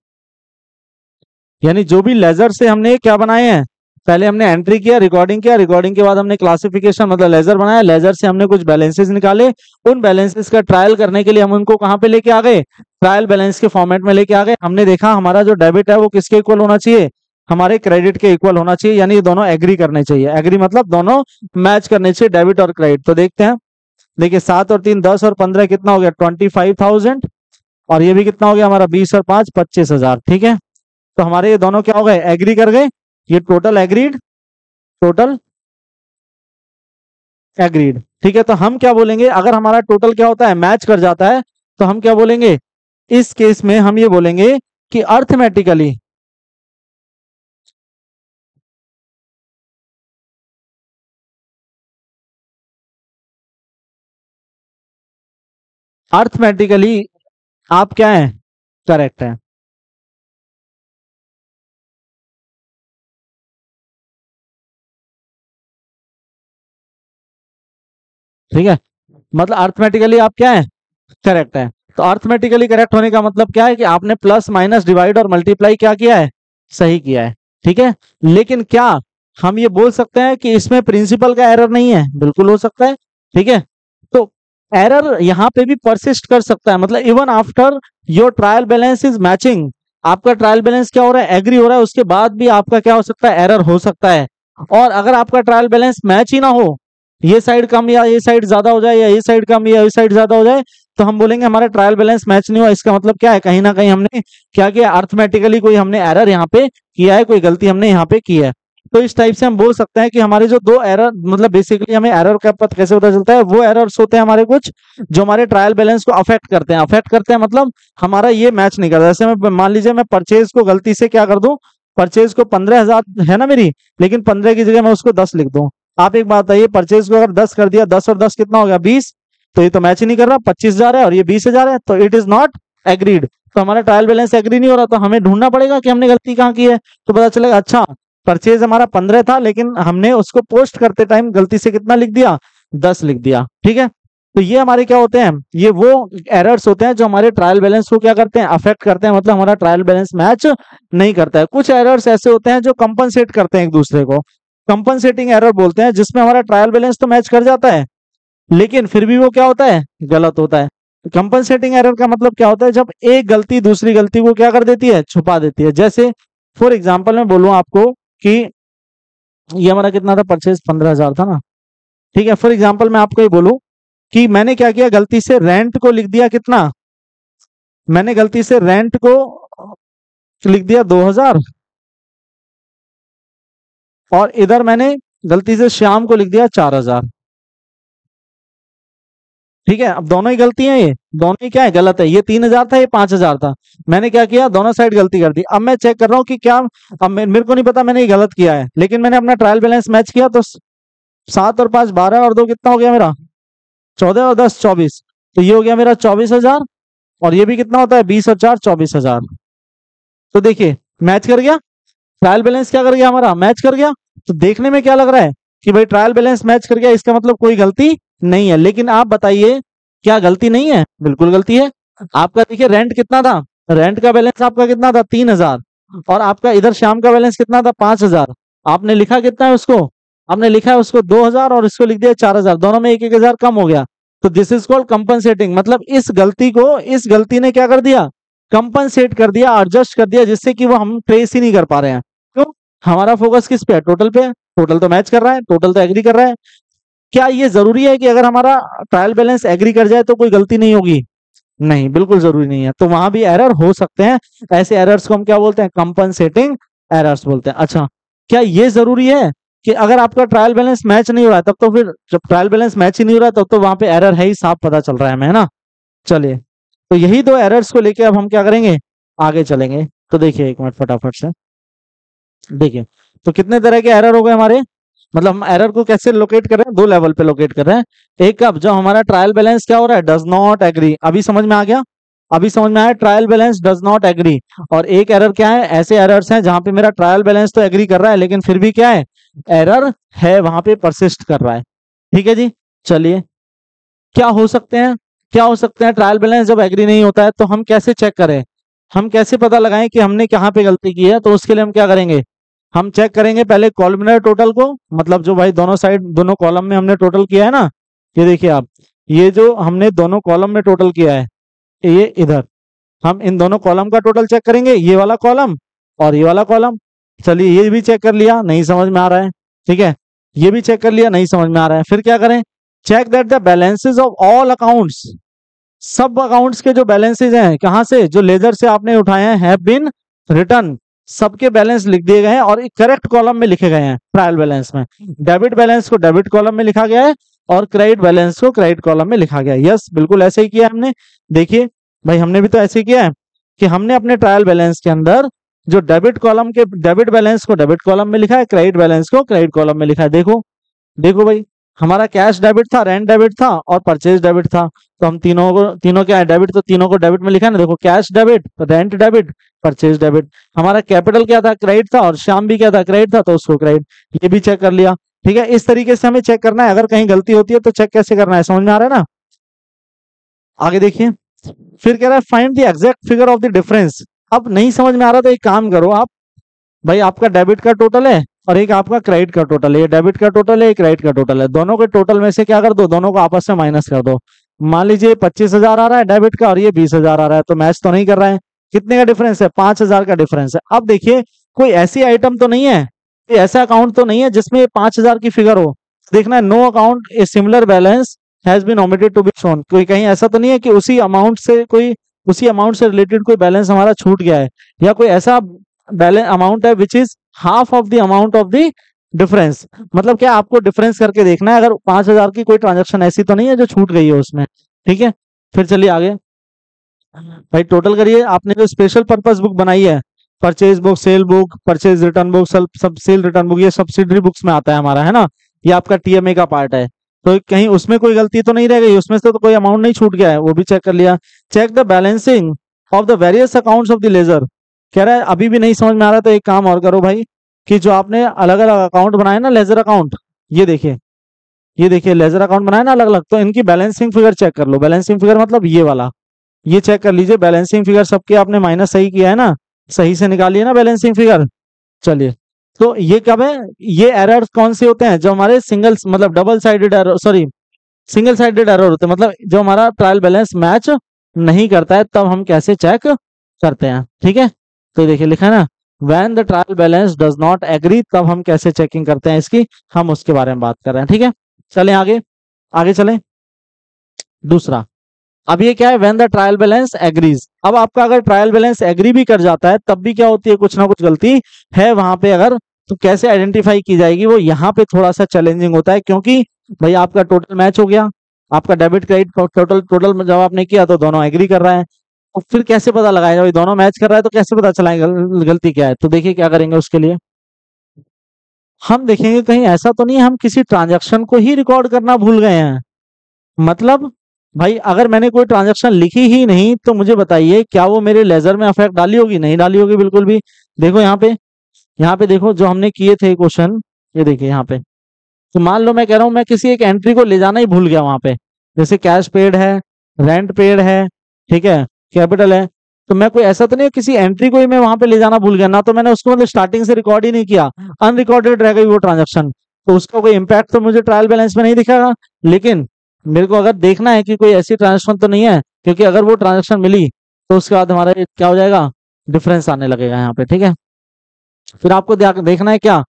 Speaker 1: यानी जो भी लेजर से हमने क्या बनाए हैं, पहले हमने एंट्री किया, रिकॉर्डिंग किया, रिकॉर्डिंग के बाद हमने क्लासिफिकेशन मतलब लेजर बनाया, लेजर से हमने कुछ बैलेंसेस निकाले, उन बैलेंसेस का ट्रायल करने के लिए हम उनको कहाँ पे लेके आ गए, ट्रायल बैलेंस के फॉर्मेट में लेके आ गए। हमने देखा हमारा जो डेबिट है वो किसके इक्वल होना चाहिए, हमारे क्रेडिट के इक्वल होना चाहिए, यानी ये दोनों एग्री करने चाहिए। एग्री मतलब दोनों मैच करने चाहिए, डेबिट और क्रेडिट। तो देखते हैं, देखिए 7 और 3 10 और 15 कितना हो गया, 25,000, और ये भी कितना हो गया हमारा, 20 और 5 25,000। ठीक है, तो हमारे ये दोनों क्या हो गए, एग्री कर गए, ये टोटल एग्रीड, टोटल एग्रीड। ठीक है, तो हम क्या बोलेंगे, अगर हमारा टोटल क्या होता है, मैच कर जाता है, तो हम क्या बोलेंगे, इस केस में हम ये बोलेंगे कि अर्थमेटिकली, अर्थमेटिकली आप क्या है, करेक्ट है। ठीक है, मतलब अर्थमेटिकली आप क्या है, करेक्ट है। तो अर्थमेटिकली करेक्ट होने का मतलब क्या है कि आपने प्लस माइनस डिवाइड और मल्टीप्लाई क्या किया है, सही किया है। ठीक है, लेकिन क्या हम ये बोल सकते हैं कि इसमें प्रिंसिपल का एरर नहीं है, बिल्कुल हो सकता है। ठीक है, तो एरर यहाँ पे भी परसिस्ट कर सकता है, मतलब even after your trial balance is matching, आपका ट्रायल बैलेंस क्या हो रहा है, एग्री हो रहा है, उसके बाद भी आपका क्या हो सकता है, एरर हो सकता है। और अगर आपका ट्रायल बैलेंस मैच ही ना हो, ये साइड कम या ये साइड ज्यादा हो जाए, या ये साइड कम या ये साइड ज्यादा हो जाए, तो हम बोलेंगे हमारा ट्रायल बैलेंस मैच नहीं हुआ। इसका मतलब क्या है, कहीं ना कहीं हमने क्या किया, अर्थमेटिकली कोई हमने एरर यहाँ पे किया है, कोई गलती हमने यहाँ पे की है। तो इस टाइप से हम बोल सकते हैं कि हमारे जो दो एरर, मतलब बेसिकली हमें एरर का पता कैसे पता चलता है, वो एरर्स होते हैं हमारे कुछ जो हमारे ट्रायल बैलेंस को अफेक्ट करते हैं। अफेक्ट करते हैं मतलब हमारा ये मैच नहीं करता। जैसे मैं मान लीजिए मैं परचेज को गलती से क्या कर दूं, परचेज को 15,000 है ना मेरी, लेकिन 15 की जगह मैं उसको 10 लिख दूं। आप एक बात बताइए, परचेज को अगर 10 कर दिया, 10 और 10 कितना हो गया, 20, तो ये तो मैच ही नहीं कर रहा, 25,000 है और ये 20,000 है, तो इट इज नॉट एग्रीड। तो हमारा ट्रायल बैलेंस एग्री नहीं हो रहा, तो हमें ढूंढना पड़ेगा कि हमने गलती कहाँ की है। तो पता चलेगा अच्छा परचेज हमारा 15 था, लेकिन हमने उसको पोस्ट करते टाइम गलती से कितना लिख दिया, 10 लिख दिया। ठीक है, तो ये हमारे क्या होते हैं, ये वो एरर्स होते हैं जो हमारे ट्रायल बैलेंस को क्या करते हैं, अफेक्ट करते हैं, मतलब हमारा ट्रायल बैलेंस मैच नहीं करता है। कुछ एरर्स ऐसे होते हैं जो कंपनसेट करते हैं एक दूसरे को, कंपनसेटिंग एरर बोलते हैं, जिसमें हमारा ट्रायल बैलेंस तो मैच कर जाता है, लेकिन फिर भी वो क्या होता है, गलत होता है। कंपनसेटिंग एरर का मतलब क्या होता है, जब एक गलती दूसरी गलती को क्या कर देती है, छुपा देती है। जैसे फॉर एग्जाम्पल मैं बोलूं आपको कि ये हमारा कितना था, परचेज 15,000 था ना। ठीक है, फॉर एग्जाम्पल मैं आपको ये बोलूं कि मैंने क्या किया, गलती से रेंट को लिख दिया कितना, मैंने गलती से रेंट को लिख दिया 2,000, और इधर मैंने गलती से श्याम को लिख दिया 4,000। ठीक है, अब दोनों ही गलती है, ये दोनों ही क्या है, गलत है। ये 3,000 था, ये 5,000 था। मैंने क्या किया, दोनों साइड गलती कर दी। अब मैं चेक कर रहा हूँ कि क्या, अब मेरे को नहीं पता मैंने ये गलत किया है, लेकिन मैंने अपना ट्रायल बैलेंस मैच किया, तो 7 और 5 12 और 2 कितना हो गया मेरा, 14 और 10 24। तो ये हो गया मेरा 24,000, और ये भी कितना होता है, 20 और 4 24,000। तो देखिए मैच कर गया, ट्रायल बैलेंस क्या कर गया, हमारा मैच कर गया। तो देखने में क्या लग रहा है कि भाई ट्रायल बैलेंस मैच कर गया, इसका मतलब कोई गलती नहीं है। लेकिन आप बताइए, क्या गलती नहीं है, बिल्कुल गलती है। आपका देखिए रेंट कितना था, रेंट का बैलेंस आपका कितना था, 3,000, और आपका इधर शाम का बैलेंस कितना था, 5,000। आपने लिखा कितना है उसको, आपने लिखा है उसको 2,000 और इसको लिख दिया 4,000, दोनों में 1,000 कम हो गया। तो दिस इज कॉल्ड कंपनसेटिंग, मतलब इस गलती को, इस गलती ने क्या कर दिया, कंपनसेट कर दिया, एडजस्ट कर दिया, जिससे कि वो हम ट्रेस ही नहीं कर पा रहे हैं। क्यों, हमारा फोकस किस पे है, टोटल पे है। टोटल तो मैच कर रहा है, टोटल तो एग्री कर रहा है। क्या ये जरूरी है कि अगर हमारा ट्रायल बैलेंस एग्री कर जाए तो कोई गलती नहीं होगी, नहीं, बिल्कुल जरूरी नहीं है। तो वहां भी एरर हो सकते हैं। ऐसे एरर्स को हम क्या बोलते हैं, कंपनसेटिंग एरर्स बोलते हैं। अच्छा, क्या ये जरूरी है कि अगर आपका ट्रायल बैलेंस मैच नहीं हो रहा है, तब तो फिर जब ट्रायल बैलेंस मैच ही नहीं हो रहा है, तब तो वहां पे एरर है ही, साफ पता चल रहा है हमें, है ना। चलिए, तो यही दो एरर्स को लेके अब हम क्या करेंगे, आगे चलेंगे। तो देखिए एक मिनट फटाफट से देखिए, तो कितने तरह के एरर हो गए हमारे, मतलब हम एरर को कैसे लोकेट कर रहे हैं, दो लेवल पे लोकेट कर रहे हैं। एक, अब जो हमारा ट्रायल बैलेंस क्या हो रहा है, डज नॉट एग्री, अभी समझ में आ गया, अभी समझ में आया, trial balance does not agree. और एक एरर क्या है, ऐसे एरर्स हैं जहां पे मेरा ट्रायल बैलेंस तो एग्री कर रहा है, लेकिन फिर भी क्या है, एरर है, वहां पे परसिस्ट कर रहा है। ठीक है जी, चलिए, क्या हो सकते हैं, क्या हो सकते हैं ट्रायल बैलेंस जब एग्री नहीं होता है, तो हम कैसे चेक करें, हम कैसे पता लगाएं कि हमने कहाँ पे गलती की है। तो उसके लिए हम क्या करेंगे, हम चेक करेंगे पहले कॉलमिनर टोटल को, मतलब जो भाई दोनों साइड, दोनों कॉलम में हमने टोटल किया है ना, ये देखिए आप, ये जो हमने दोनों कॉलम में टोटल किया है, ये इधर, हम इन दोनों कॉलम का टोटल चेक करेंगे, ये वाला कॉलम और ये वाला कॉलम। चलिए, ये भी चेक कर लिया, नहीं समझ में आ रहा है, ठीक है, ये भी चेक कर लिया, नहीं समझ में आ रहा है। फिर क्या करें, check that the balances of all accounts, सब अकाउंट्स के जो बैलेंसेज हैं, कहां से, जो लेजर से आपने उठाए हैं, हैव बीन रिटर्न, सबके बैलेंस लिख दिए गए हैं और करेक्ट कॉलम में लिखे गए हैं ट्रायल बैलेंस में। डेबिट बैलेंस को डेबिट कॉलम में लिखा गया है और क्रेडिट बैलेंस को क्रेडिट कॉलम में लिखा गया है। यस, बिल्कुल ऐसे ही किया हमने। देखिए भाई, हमने भी तो ऐसे ही किया है कि हमने अपने ट्रायल बैलेंस के अंदर जो डेबिट कॉलम के डेबिट बैलेंस को डेबिट कॉलम में लिखा है, क्रेडिट बैलेंस को क्रेडिट कॉलम में लिखा है। देखो देखो भाई, हमारा कैश डेबिट था, रेंट डेबिट था और परचेज डेबिट था। तो हम तीनों क्या है, डेबिट, तो तीनों को डेबिट में लिखा है ना। देखो, cash debit, rent debit, purchase debit. हमारा कैपिटल क्या था, क्रेडिट था, और श्याम भी क्या था, क्रेडिट था, तो उसको क्रेडिट, ये भी चेक कर लिया। ठीक है, इस तरीके से हमें चेक करना है। अगर कहीं गलती होती है तो चेक कैसे करना है, समझ में आ रहा है ना। आगे देखिए, फिर कह रहा है find the exact figure of the difference. अब नहीं समझ में आ रहा तो एक काम करो आप, भाई आपका डेबिट का टोटल है और एक आपका क्रेडिट का टोटल है। ये डेबिट का टोटल है, ये क्रेडिट का टोटल है। दोनों के टोटल में से क्या कर दो, दोनों को आपस में माइनस कर दो। मान लीजिए 25,000 आ रहा है डेबिट का और ये 20,000 आ रहा है, तो मैच तो नहीं कर रहा है। कितने का डिफरेंस है, 5,000 का डिफरेंस है। अब देखिए, कोई ऐसी आइटम तो नहीं है, कोई ऐसा अकाउंट तो नहीं है जिसमें 5,000 की फिगर हो। देखना है, no account a similar balance has been omitted to be shown. कोई कहीं ऐसा तो नहीं है कि उसी अमाउंट से रिलेटेड कोई बैलेंस हमारा छूट गया है, या कोई ऐसा बैलेंस अमाउंट है which is half of the amount of the difference. मतलब क्या, आपको डिफरेंस करके देखना है। अगर 5,000 की कोई ट्रांजेक्शन ऐसी तो नहीं है जो छूट गई है उसमें। ठीक है, फिर चलिए आगे। भाई टोटल करिए, आपने जो स्पेशल पर्पस बुक बनाई है, purchase book, cell book, purchase return book, सब सेल रिटर्न बुक, ये सब्सिडरी बुक्स में आता है हमारा, है ना। ये आपका टीएमए का पार्ट है। तो कहीं उसमें कोई गलती तो नहीं रह गई, उसमें से तो कोई अमाउंट नहीं छूट गया है, वो भी चेक कर लिया। Check the balancing of the various accounts of the ledger. कह रहा है अभी भी नहीं समझ में आ रहा, तो एक काम और करो भाई, कि जो आपने अलग अलग अकाउंट बनाए ना, लेजर अकाउंट, ये देखिए लेजर अकाउंट बनाए ना अलग अलग, तो इनकी बैलेंसिंग फिगर चेक कर लो। बैलेंसिंग फिगर मतलब ये वाला, ये चेक कर लीजिए। बैलेंसिंग फिगर सबके आपने माइनस सही किया है ना, सही से निकालिए ना बैलेंसिंग फिगर। चलिए, तो ये कब है, ये एरर कौन से होते हैं, जो हमारे सिंगल मतलब double sided error, sorry single sided error होते हैं। मतलब जो हमारा ट्रायल बैलेंस मैच नहीं करता है, तब हम कैसे चेक करते हैं। ठीक है, तो देखिए लिखा है ना, when the trial balance does not agree, तब हम कैसे चेकिंग करते हैं इसकी, हम उसके बारे में बात कर रहे हैं। ठीक है, चलें आगे, आगे चलें। दूसरा, अब ये क्या है, when the trial balance agrees. अब आपका अगर ट्रायल बैलेंस एग्री भी कर जाता है, तब भी क्या होती है, कुछ ना कुछ गलती है वहां पे। अगर तो कैसे आइडेंटिफाई की जाएगी, वो यहाँ पे थोड़ा सा चैलेंजिंग होता है, क्योंकि भाई आपका टोटल मैच हो गया, आपका डेबिट क्रेडिट टोटल जब आपने किया तो दोनों एग्री कर रहा है। तो फिर कैसे पता लगाएगा, भाई दोनों मैच कर रहा है तो कैसे पता चलाएगा गलती क्या है। तो देखिए क्या करेंगे उसके लिए, हम देखेंगे कहीं ऐसा तो नहीं है हम किसी ट्रांजैक्शन को ही रिकॉर्ड करना भूल गए हैं। मतलब भाई अगर मैंने कोई ट्रांजैक्शन लिखी ही नहीं, तो मुझे बताइए क्या वो मेरे लेजर में अफेक्ट डाली होगी, नहीं डाली होगी बिल्कुल भी। देखो यहाँ पे देखो जो हमने किए थे क्वेश्चन, ये देखिए यहाँ पे। तो मान लो मैं कह रहा हूँ मैं किसी एक एंट्री को ले जाना ही भूल गया वहां पे, जैसे कैश पेड है, रेंट पेड है, ठीक है, कैपिटल है। तो मैं कोई ऐसा तो नहीं है किसी एंट्री को ही मैं वहां पे ले जाना भूल गया ना, तो मैंने उसको मतलब स्टार्टिंग से रिकॉर्ड ही नहीं किया, अनरिकॉर्डेड रह गई वो ट्रांजेक्शन, तो उसका कोई इम्पैक्ट तो मुझे ट्रायल बैलेंस में नहीं दिखेगा। लेकिन मेरे को अगर देखना है कि कोई ऐसी ट्रांजेक्शन तो नहीं है, क्योंकि अगर वो ट्रांजेक्शन मिली तो उसके बाद हमारा क्या हो जाएगा, डिफरेंस आने लगेगा यहाँ पे। ठीक है, फिर आपको देखना है क्या,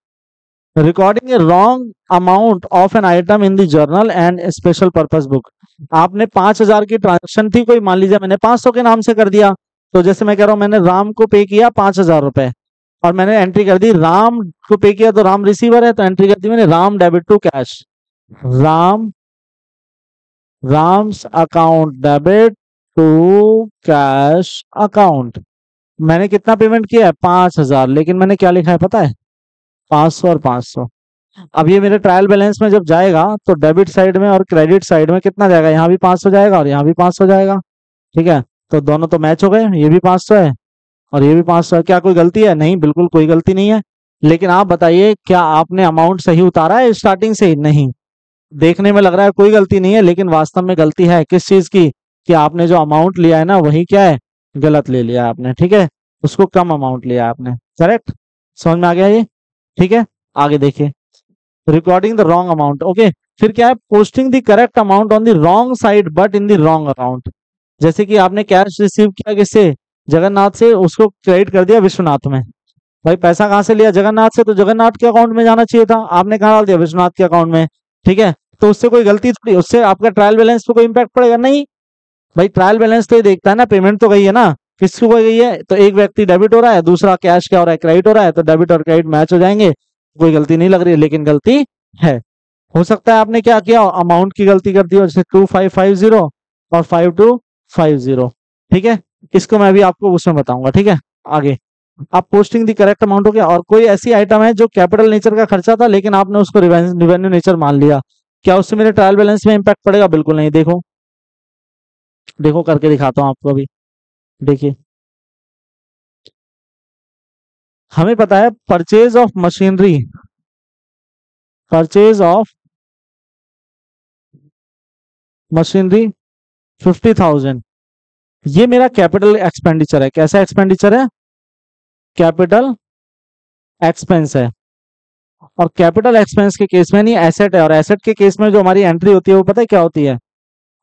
Speaker 1: recording A wrong amount of an item in the journal and special purpose book. आपने 5,000 की ट्रांजेक्शन थी कोई, मान लीजिए मैंने 500 के नाम से कर दिया, तो जैसे मैं कह रहा हूँ मैंने राम को पे किया 5,000 रुपए, और मैंने एंट्री कर दी राम को पे किया, तो राम रिसीवर है तो एंट्री कर दी मैंने Ram debit to cash, Ram's account debit to cash account. मैंने कितना पेमेंट किया है, 5,000, लेकिन मैंने क्या लिखा है पता है, 500 और 500। अब ये मेरे ट्रायल बैलेंस में जब जाएगा तो डेबिट साइड में और क्रेडिट साइड में कितना जाएगा, यहाँ भी 500 जाएगा और यहाँ भी 500 जाएगा। ठीक है, तो दोनों तो मैच हो गए, ये भी 500 है और ये भी 500 है। क्या कोई गलती है, नहीं, बिल्कुल कोई गलती नहीं है। लेकिन आप बताइए क्या आपने अमाउंट सही उतारा है स्टार्टिंग से ही, नहीं। देखने में लग रहा है कोई गलती नहीं है, लेकिन वास्तव में गलती है किस चीज की, कि आपने जो अमाउंट लिया है ना वही क्या है, गलत ले लिया आपने। ठीक है, उसको कम अमाउंट लिया आपने, करेक्ट, समझ में आ गया ये। ठीक है, आगे देखिए, recording the wrong amount. Okay, फिर क्या है, posting the correct amount on the wrong side but in the wrong account. जैसे कि आपने कैश रिसीव किया किससे, जगन्नाथ से, उसको क्रेडिट कर दिया विश्वनाथ में। भाई पैसा कहाँ से लिया, जगन्नाथ से, तो जगन्नाथ के अकाउंट में जाना चाहिए था, आपने कहाँ डाल दिया, विश्वनाथ के अकाउंट में। ठीक है, तो उससे कोई गलती थोड़ी, उससे आपका ट्रायल बैलेंस पे कोई इंपैक्ट पड़ेगा नहीं। भाई ट्रायल बैलेंस तो ये देखता है ना, पेमेंट तो गई है ना, किसको गई है, तो एक व्यक्ति डेबिट हो रहा है, दूसरा कैश क्या हो रहा है, क्रेडिट हो रहा है, तो डेबिट और क्रेडिट मैच हो जाएंगे, कोई गलती नहीं लग रही है, लेकिन गलती है। हो सकता है आपने क्या किया, अमाउंट की गलती कर दी हो, जैसे 2550 और 5250। ठीक है, इसको मैं भी आपको उसमें बताऊंगा। ठीक है, आगे आप पोस्टिंग दी करेक्ट अमाउंट हो गया। और कोई ऐसी आइटम है जो कैपिटल नेचर का खर्चा था लेकिन आपने उसको रिवेन्यू नेचर मान लिया, क्या उससे मेरे ट्रायल बैलेंस में इंपैक्ट पड़ेगा? बिल्कुल नहीं। देखो देखो करके दिखाता हूँ आपको अभी। देखिए, हमें पता है purchase of machinery, purchase of machinery 50,000, ये मेरा कैपिटल एक्सपेंडिचर है। कैसा एक्सपेंडिचर है? कैपिटल एक्सपेंस है। और कैपिटल एक्सपेंस के केस में नहीं, एसेट है, और एसेट के केस में जो हमारी एंट्री होती है वो पता है क्या होती है?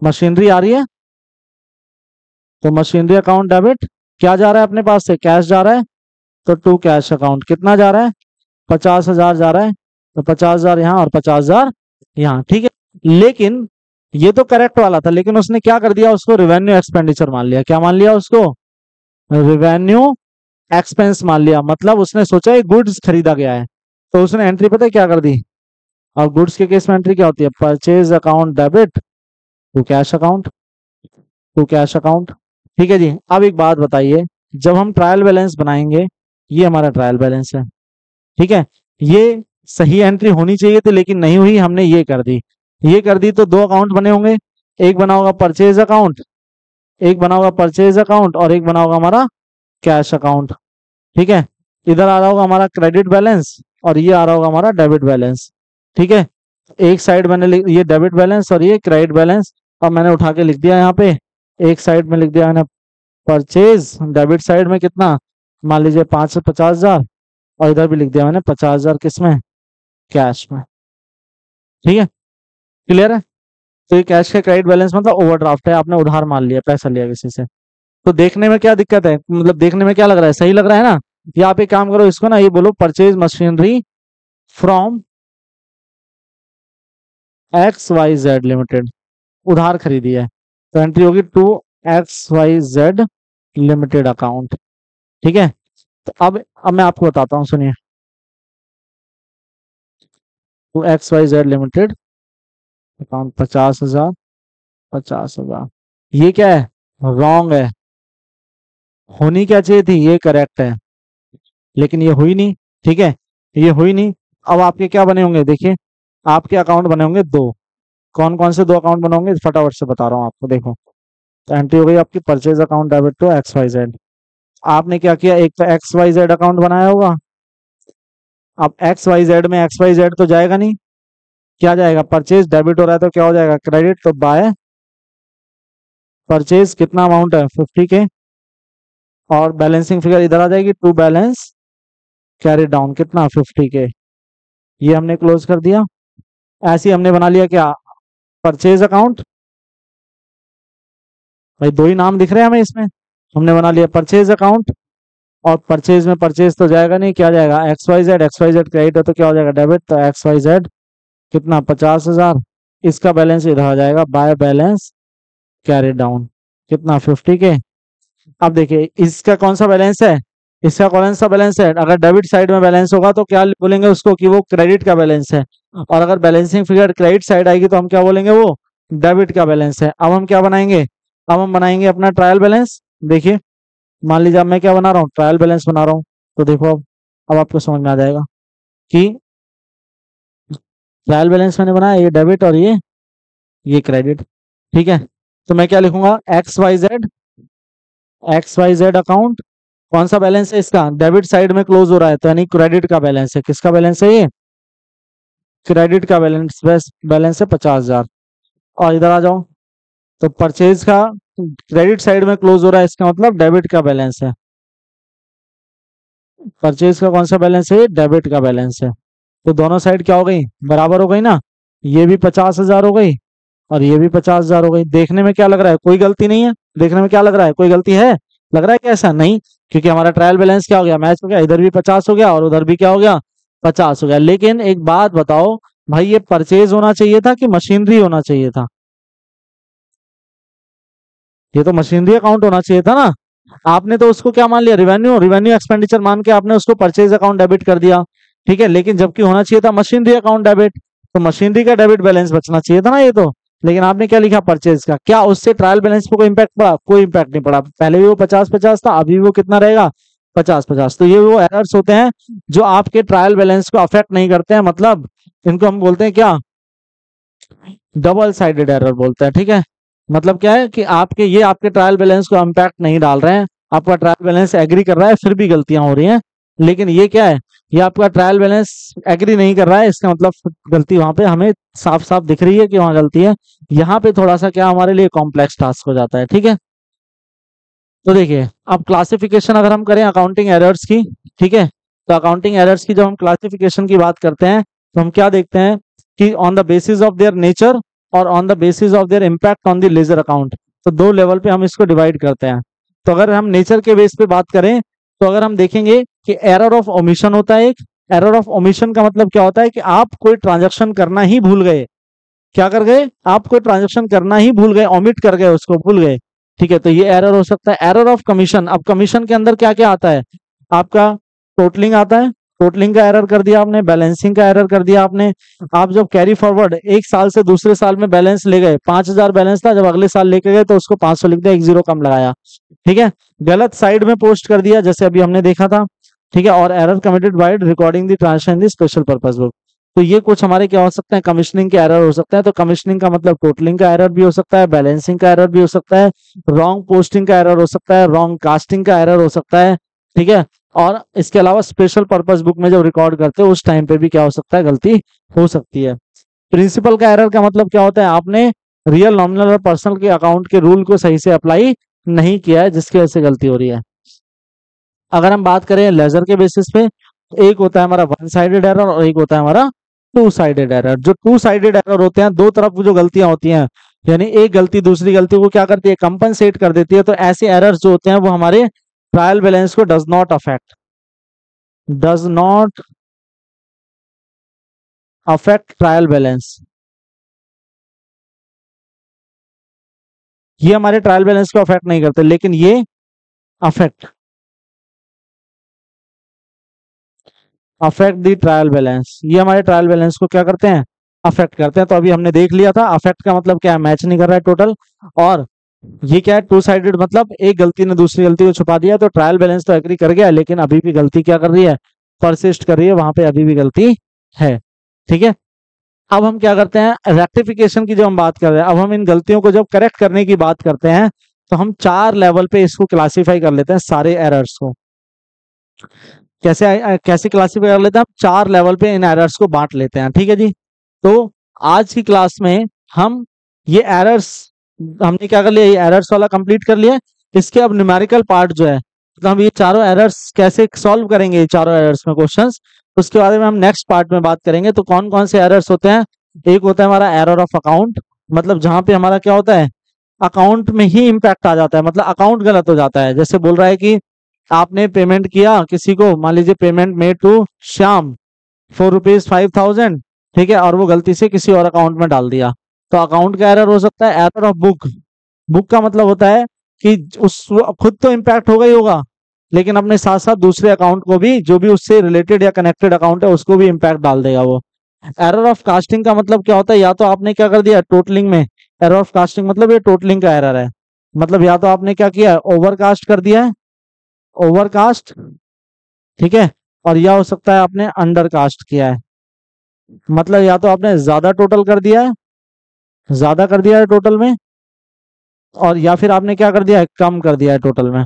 Speaker 1: मशीनरी आ रही है तो मशीनरी अकाउंट डेबिट, क्या जा रहा है अपने पास से? कैश जा रहा है, तो टू कैश अकाउंट कितना जा रहा है? 50,000 जा रहा है, तो 50,000 यहाँ और 50,000 यहाँ। ठीक है, लेकिन ये तो करेक्ट वाला था, लेकिन उसने क्या कर दिया, उसको रिवेन्यू एक्सपेंडिचर मान लिया। क्या मान लिया उसको? रिवेन्यू एक्सपेंस मान लिया। मतलब उसने सोचा ये गुड्स खरीदा गया है, तो उसने एंट्री पता है क्या कर दी? और गुड्स के केस में एंट्री क्या होती है? Purchase account debit to cash account, to cash account. ठीक है जी, अब एक बात बताइए, जब हम ट्रायल बैलेंस बनाएंगे, ये हमारा ट्रायल बैलेंस है। ठीक है, ये सही एंट्री होनी चाहिए थी लेकिन नहीं हुई, हमने ये कर दी। ये कर दी तो दो अकाउंट बने होंगे, एक बना होगा परचेज अकाउंट, एक बना होगा परचेज अकाउंट, और एक बना होगा हमारा कैश अकाउंट। ठीक है, इधर आ रहा होगा हमारा क्रेडिट बैलेंस और ये आ रहा होगा हमारा डेबिट बैलेंस। ठीक है, एक साइड मैंने ये डेबिट बैलेंस और ये क्रेडिट बैलेंस, और मैंने उठा के लिख दिया यहाँ पे, एक साइड में लिख दिया मैंने परचेज, डेबिट साइड में कितना, मान लीजिए 550,000, और इधर भी लिख दिया मैंने 50,000 किसमें? कैश में। ठीक है, क्लियर है? तो ये कैश का क्रेडिट बैलेंस मतलब ओवरड्राफ्ट है, आपने उधार मान लिया, पैसा लिया किसी से। तो देखने में क्या दिक्कत है, मतलब देखने में क्या लग रहा है, सही लग रहा है ना? या आप एक काम करो, इसको ना ये बोलो purchase machinery from XYZ limited, उधार खरीदी है, तो एंट्री होगी टू XYZ लिमिटेड अकाउंट। ठीक है, तो अब मैं आपको बताता हूँ, सुनिए। टू XYZ लिमिटेड अकाउंट 50,000, 50,000, ये क्या है? रॉन्ग है। होनी क्या चाहिए थी? ये करेक्ट है, लेकिन ये हुई नहीं। ठीक है, ये हुई नहीं। अब आपके क्या बने होंगे, देखिए आपके अकाउंट बने होंगे दो। कौन कौन से दो अकाउंट बने होंगे, फटाफट से बता रहा हूँ आपको। देखो, तो एंट्री हो गई आपकी purchase account debit to XYZ। आपने क्या किया, एक तो XYZ अकाउंट बनाया होगा। अब XYZ में XYZ तो जाएगा नहीं, क्या जाएगा? परचेज डेबिट हो रहा है तो क्या हो जाएगा? क्रेडिट। तो बाय परचेज कितना अमाउंट है? 50K, और बैलेंसिंग फिगर इधर आ जाएगी, टू बैलेंस कैरी डाउन कितना? 50K। ये हमने क्लोज कर दिया। ऐसे ही हमने बना लिया क्या, परचेज अकाउंट। भाई दो ही नाम दिख रहे हैं हमें इसमें, हमने बना लिया परचेज अकाउंट, और परचेज में परचेज तो जाएगा नहीं, क्या जाएगा? XYZ, XYZ क्रेडिट है तो क्या हो जाएगा? डेबिट। तो XYZ कितना? 50,000, इसका बैलेंस इधर आ जाएगा, बाय बैलेंस कैरी डाउन कितना? 50K। अब देखिए इसका कौन सा बैलेंस है, इसका कौन सा बैलेंस है? अगर डेबिट साइड में बैलेंस होगा तो क्या बोलेंगे उसको, कि वो क्रेडिट का बैलेंस है, और अगर बैलेंसिंग फिगर क्रेडिट साइड आएगी तो हम क्या बोलेंगे, वो डेबिट का बैलेंस है। अब हम क्या बनाएंगे, अब हम बनाएंगे अपना ट्रायल बैलेंस। देखिए, मान लीजिए अब मैं क्या बना रहा हूँ, ट्रायल बैलेंस बना रहा हूँ। तो देखो अब आपको समझ में आ जाएगा कि ट्रायल बैलेंस मैंने बनाया, ये डेबिट और ये क्रेडिट। ठीक है, तो मैं क्या लिखूंगा, XYZ अकाउंट, कौन सा बैलेंस है इसका? डेबिट साइड में क्लोज हो रहा है, तो यानी क्रेडिट का बैलेंस है। किसका बैलेंस है? ये क्रेडिट का बैलेंस, बैलेंस है 50,000। और इधर आ जाओ, तो परचेज का क्रेडिट साइड में क्लोज हो रहा है, इसका मतलब डेबिट का बैलेंस है। परचेज का कौन सा बैलेंस है? डेबिट का बैलेंस है। तो दोनों साइड क्या हो गई, बराबर हो गई ना। ये भी 50,000 हो गई और ये भी 50,000 हो गई। देखने में क्या लग रहा है, कोई गलती नहीं है। देखने में क्या लग रहा है, कोई गलती है? लग रहा है कि ऐसा नहीं, क्योंकि हमारा ट्रायल बैलेंस क्या हो गया, मैच हो गया। इधर भी 50 हो गया और उधर भी क्या हो गया, 50 हो गया। लेकिन एक बात बताओ भाई, ये परचेज होना चाहिए था कि मशीनरी होना चाहिए था? ये तो मशीनरी अकाउंट होना चाहिए था ना। आपने तो उसको क्या मान लिया, रिवेन्यू रिवेन्यू एक्सपेंडिचर मान के आपने उसको परचेज अकाउंट डेबिट कर दिया, ठीक है, लेकिन जबकि होना चाहिए था मशीनरी अकाउंट डेबिट, तो मशीनरी का डेबिट बैलेंस बचना चाहिए था ना ये तो, लेकिन आपने क्या लिखा, परचेज का। क्या उससे ट्रायल बैलेंस पे कोई इम्पैक्ट पड़ा? कोई इम्पैक्ट नहीं पड़ा। पहले भी वो 50-50 था, अभी भी वो कितना रहेगा, 50-50। तो ये वो एरर्स होते हैं जो आपके ट्रायल बैलेंस को अफेक्ट नहीं करते हैं, मतलब इनको हम बोलते हैं क्या, डबल साइडेड एरर बोलते हैं, ठीक है। मतलब क्या है कि आपके ये आपके ट्रायल बैलेंस को इम्पैक्ट नहीं डाल रहे हैं, आपका ट्रायल बैलेंस एग्री कर रहा है फिर भी गलतियां हो रही हैं, लेकिन ये क्या है, ये आपका ट्रायल बैलेंस एग्री नहीं कर रहा है, इसका मतलब गलती वहां पे हमें साफ साफ दिख रही है कि वहां गलती है। यहाँ पे थोड़ा सा क्या हमारे लिए कॉम्प्लेक्स टास्क हो जाता है, ठीक है। तो देखिए अब क्लासिफिकेशन अगर हम करें अकाउंटिंग एरर्स की, ठीक है, तो अकाउंटिंग एरर्स की जब हम क्लासिफिकेशन की बात करते हैं तो हम क्या देखते हैं कि on the basis of their nature और on the basis of their impact on the ledger account, तो दो लेवल पे हम इसको डिवाइड करते हैं। तो अगर हम नेचर के बेस पे बात करें तो अगर हम देखेंगे कि एरर ऑफ ओमिशन होता है एक। एरर ऑफ ओमिशन का मतलब क्या होता है कि आप कोई ट्रांजैक्शन करना ही भूल गए, क्या कर गए, आप कोई ट्रांजैक्शन करना ही भूल गए, ओमिट कर गए, उसको भूल गए, ठीक है, तो ये एरर हो सकता है। एरर ऑफ कमीशन, अब कमीशन के अंदर क्या क्या आता है, आपका टोटलिंग आता है, टोटलिंग का एरर कर दिया आपने, बैलेंसिंग का एरर कर दिया आपने। आप जब कैरी फॉरवर्ड एक साल से दूसरे साल में बैलेंस ले गए, 5,000 बैलेंस था, जब अगले साल लेके गए तो उसको 500 लिख दिया, एक जीरो कम लगाया, ठीक है। गलत साइड में पोस्ट कर दिया जैसे अभी हमने देखा था, ठीक है, और error committed by recording the transaction in the special purpose book. तो ये कुछ हमारे क्या हो सकते हैं, कमीशनिंग के एरर हो सकते हैं। तो कमीशनिंग का मतलब टोटलिंग का एरर भी हो सकता है, बैलेंसिंग का एरर भी हो सकता है, रॉन्ग पोस्टिंग का एरर हो सकता है, रॉन्ग कास्टिंग का एरर हो सकता है, ठीक है। और इसके अलावा स्पेशल पर्पस बुक में जब रिकॉर्ड करते हो उस टाइम पे भी क्या हो सकता है, गलती हो सकती है। प्रिंसिपल का एरर का मतलब क्या होता है, आपने रियल, नॉमिनल और पर्सनल के अकाउंट के रूल को सही से अप्लाई नहीं किया है, जिसकी वजह से गलती हो रही है। अगर हम बात करें लेजर के बेसिस पे, तो एक होता है हमारा वन साइडेड एरर और एक होता है हमारा टू साइडेड एरर। जो टू साइडेड एरर होते हैं, दो तरफ जो गलतियां होती हैं, यानी एक गलती दूसरी गलती को क्या करती है, कंपनसेट कर देती है। तो ऐसे एरर्स जो होते हैं वो हमारे ट्रायल बैलेंस को does not affect, does not affect trial balance, ये हमारे ट्रायल बैलेंस को अफेक्ट नहीं करते, लेकिन ये affect affect the trial balance, ये हमारे ट्रायल बैलेंस को क्या करते हैं, अफेक्ट करते हैं। तो अभी हमने देख लिया था अफेक्ट का मतलब क्या है, मैच नहीं कर रहा है टोटल, और ये क्या है, टू साइडेड मतलब एक गलती ने दूसरी गलती को छुपा दिया। तो ट्रायल बैलेंस तो एग्री कर गया, लेकिन अभी भी गलती क्या कर रही है, परसिस्ट कर रही है, वहां पे अभी भी गलती है, ठीक है। अब हम क्या करते हैं, रेक्टिफिकेशन की जब हम बात कर रहे हैं, अब हम इन गलतियों को जब करेक्ट करने की बात करते हैं तो हम 4 लेवल पे इसको क्लासीफाई कर लेते हैं, सारे एरर्स को। कैसे क्लासीफाई कर लेते हैं, हम 4 लेवल पे इन एरर्स को बांट लेते हैं, ठीक है जी। तो आज की क्लास में हम ये एरर्स, हमने क्या कर लिया, ये एरर्स वाला कंप्लीट कर लिया। इसके अब न्यूमेरिकल पार्ट जो है, तो हम ये चारों एरर्स कैसे सॉल्व करेंगे, ये चारों एरर्स में क्वेश्चंस, उसके बारे में हम नेक्स्ट पार्ट में बात करेंगे। तो कौन कौन से एरर्स होते हैं, एक होता है हमारा एरर ऑफ अकाउंट, मतलब जहां पे हमारा क्या होता है, अकाउंट में ही इंपैक्ट आ जाता है, मतलब अकाउंट गलत हो जाता है। जैसे बोल रहा है कि आपने पेमेंट किया किसी को, मान लीजिए पेमेंट मेड टू श्याम ₹4,5,000, ठीक है, और वो गलती से किसी और अकाउंट में डाल दिया, तो अकाउंट का एरर हो सकता है। एरर ऑफ बुक, बुक का मतलब होता है कि उस खुद तो इम्पैक्ट होगा ही होगा, लेकिन अपने साथ साथ दूसरे अकाउंट को भी, जो भी उससे रिलेटेड या कनेक्टेड अकाउंट है, उसको भी इम्पैक्ट डाल देगा वो। एरर ऑफ कास्टिंग का मतलब क्या होता है, या तो आपने क्या कर दिया टोटलिंग में, एरर ऑफ कास्टिंग मतलब ये टोटलिंग का एरर है, मतलब या तो आपने क्या किया है, ओवरकास्ट कर दिया है, ओवरकास्ट, ठीक है, और या हो सकता है आपने अंडरकास्ट किया है, मतलब या तो आपने ज्यादा टोटल कर दिया है, ज्यादा कर दिया है टोटल में, और या फिर आपने क्या कर दिया है, कम कर दिया है टोटल में।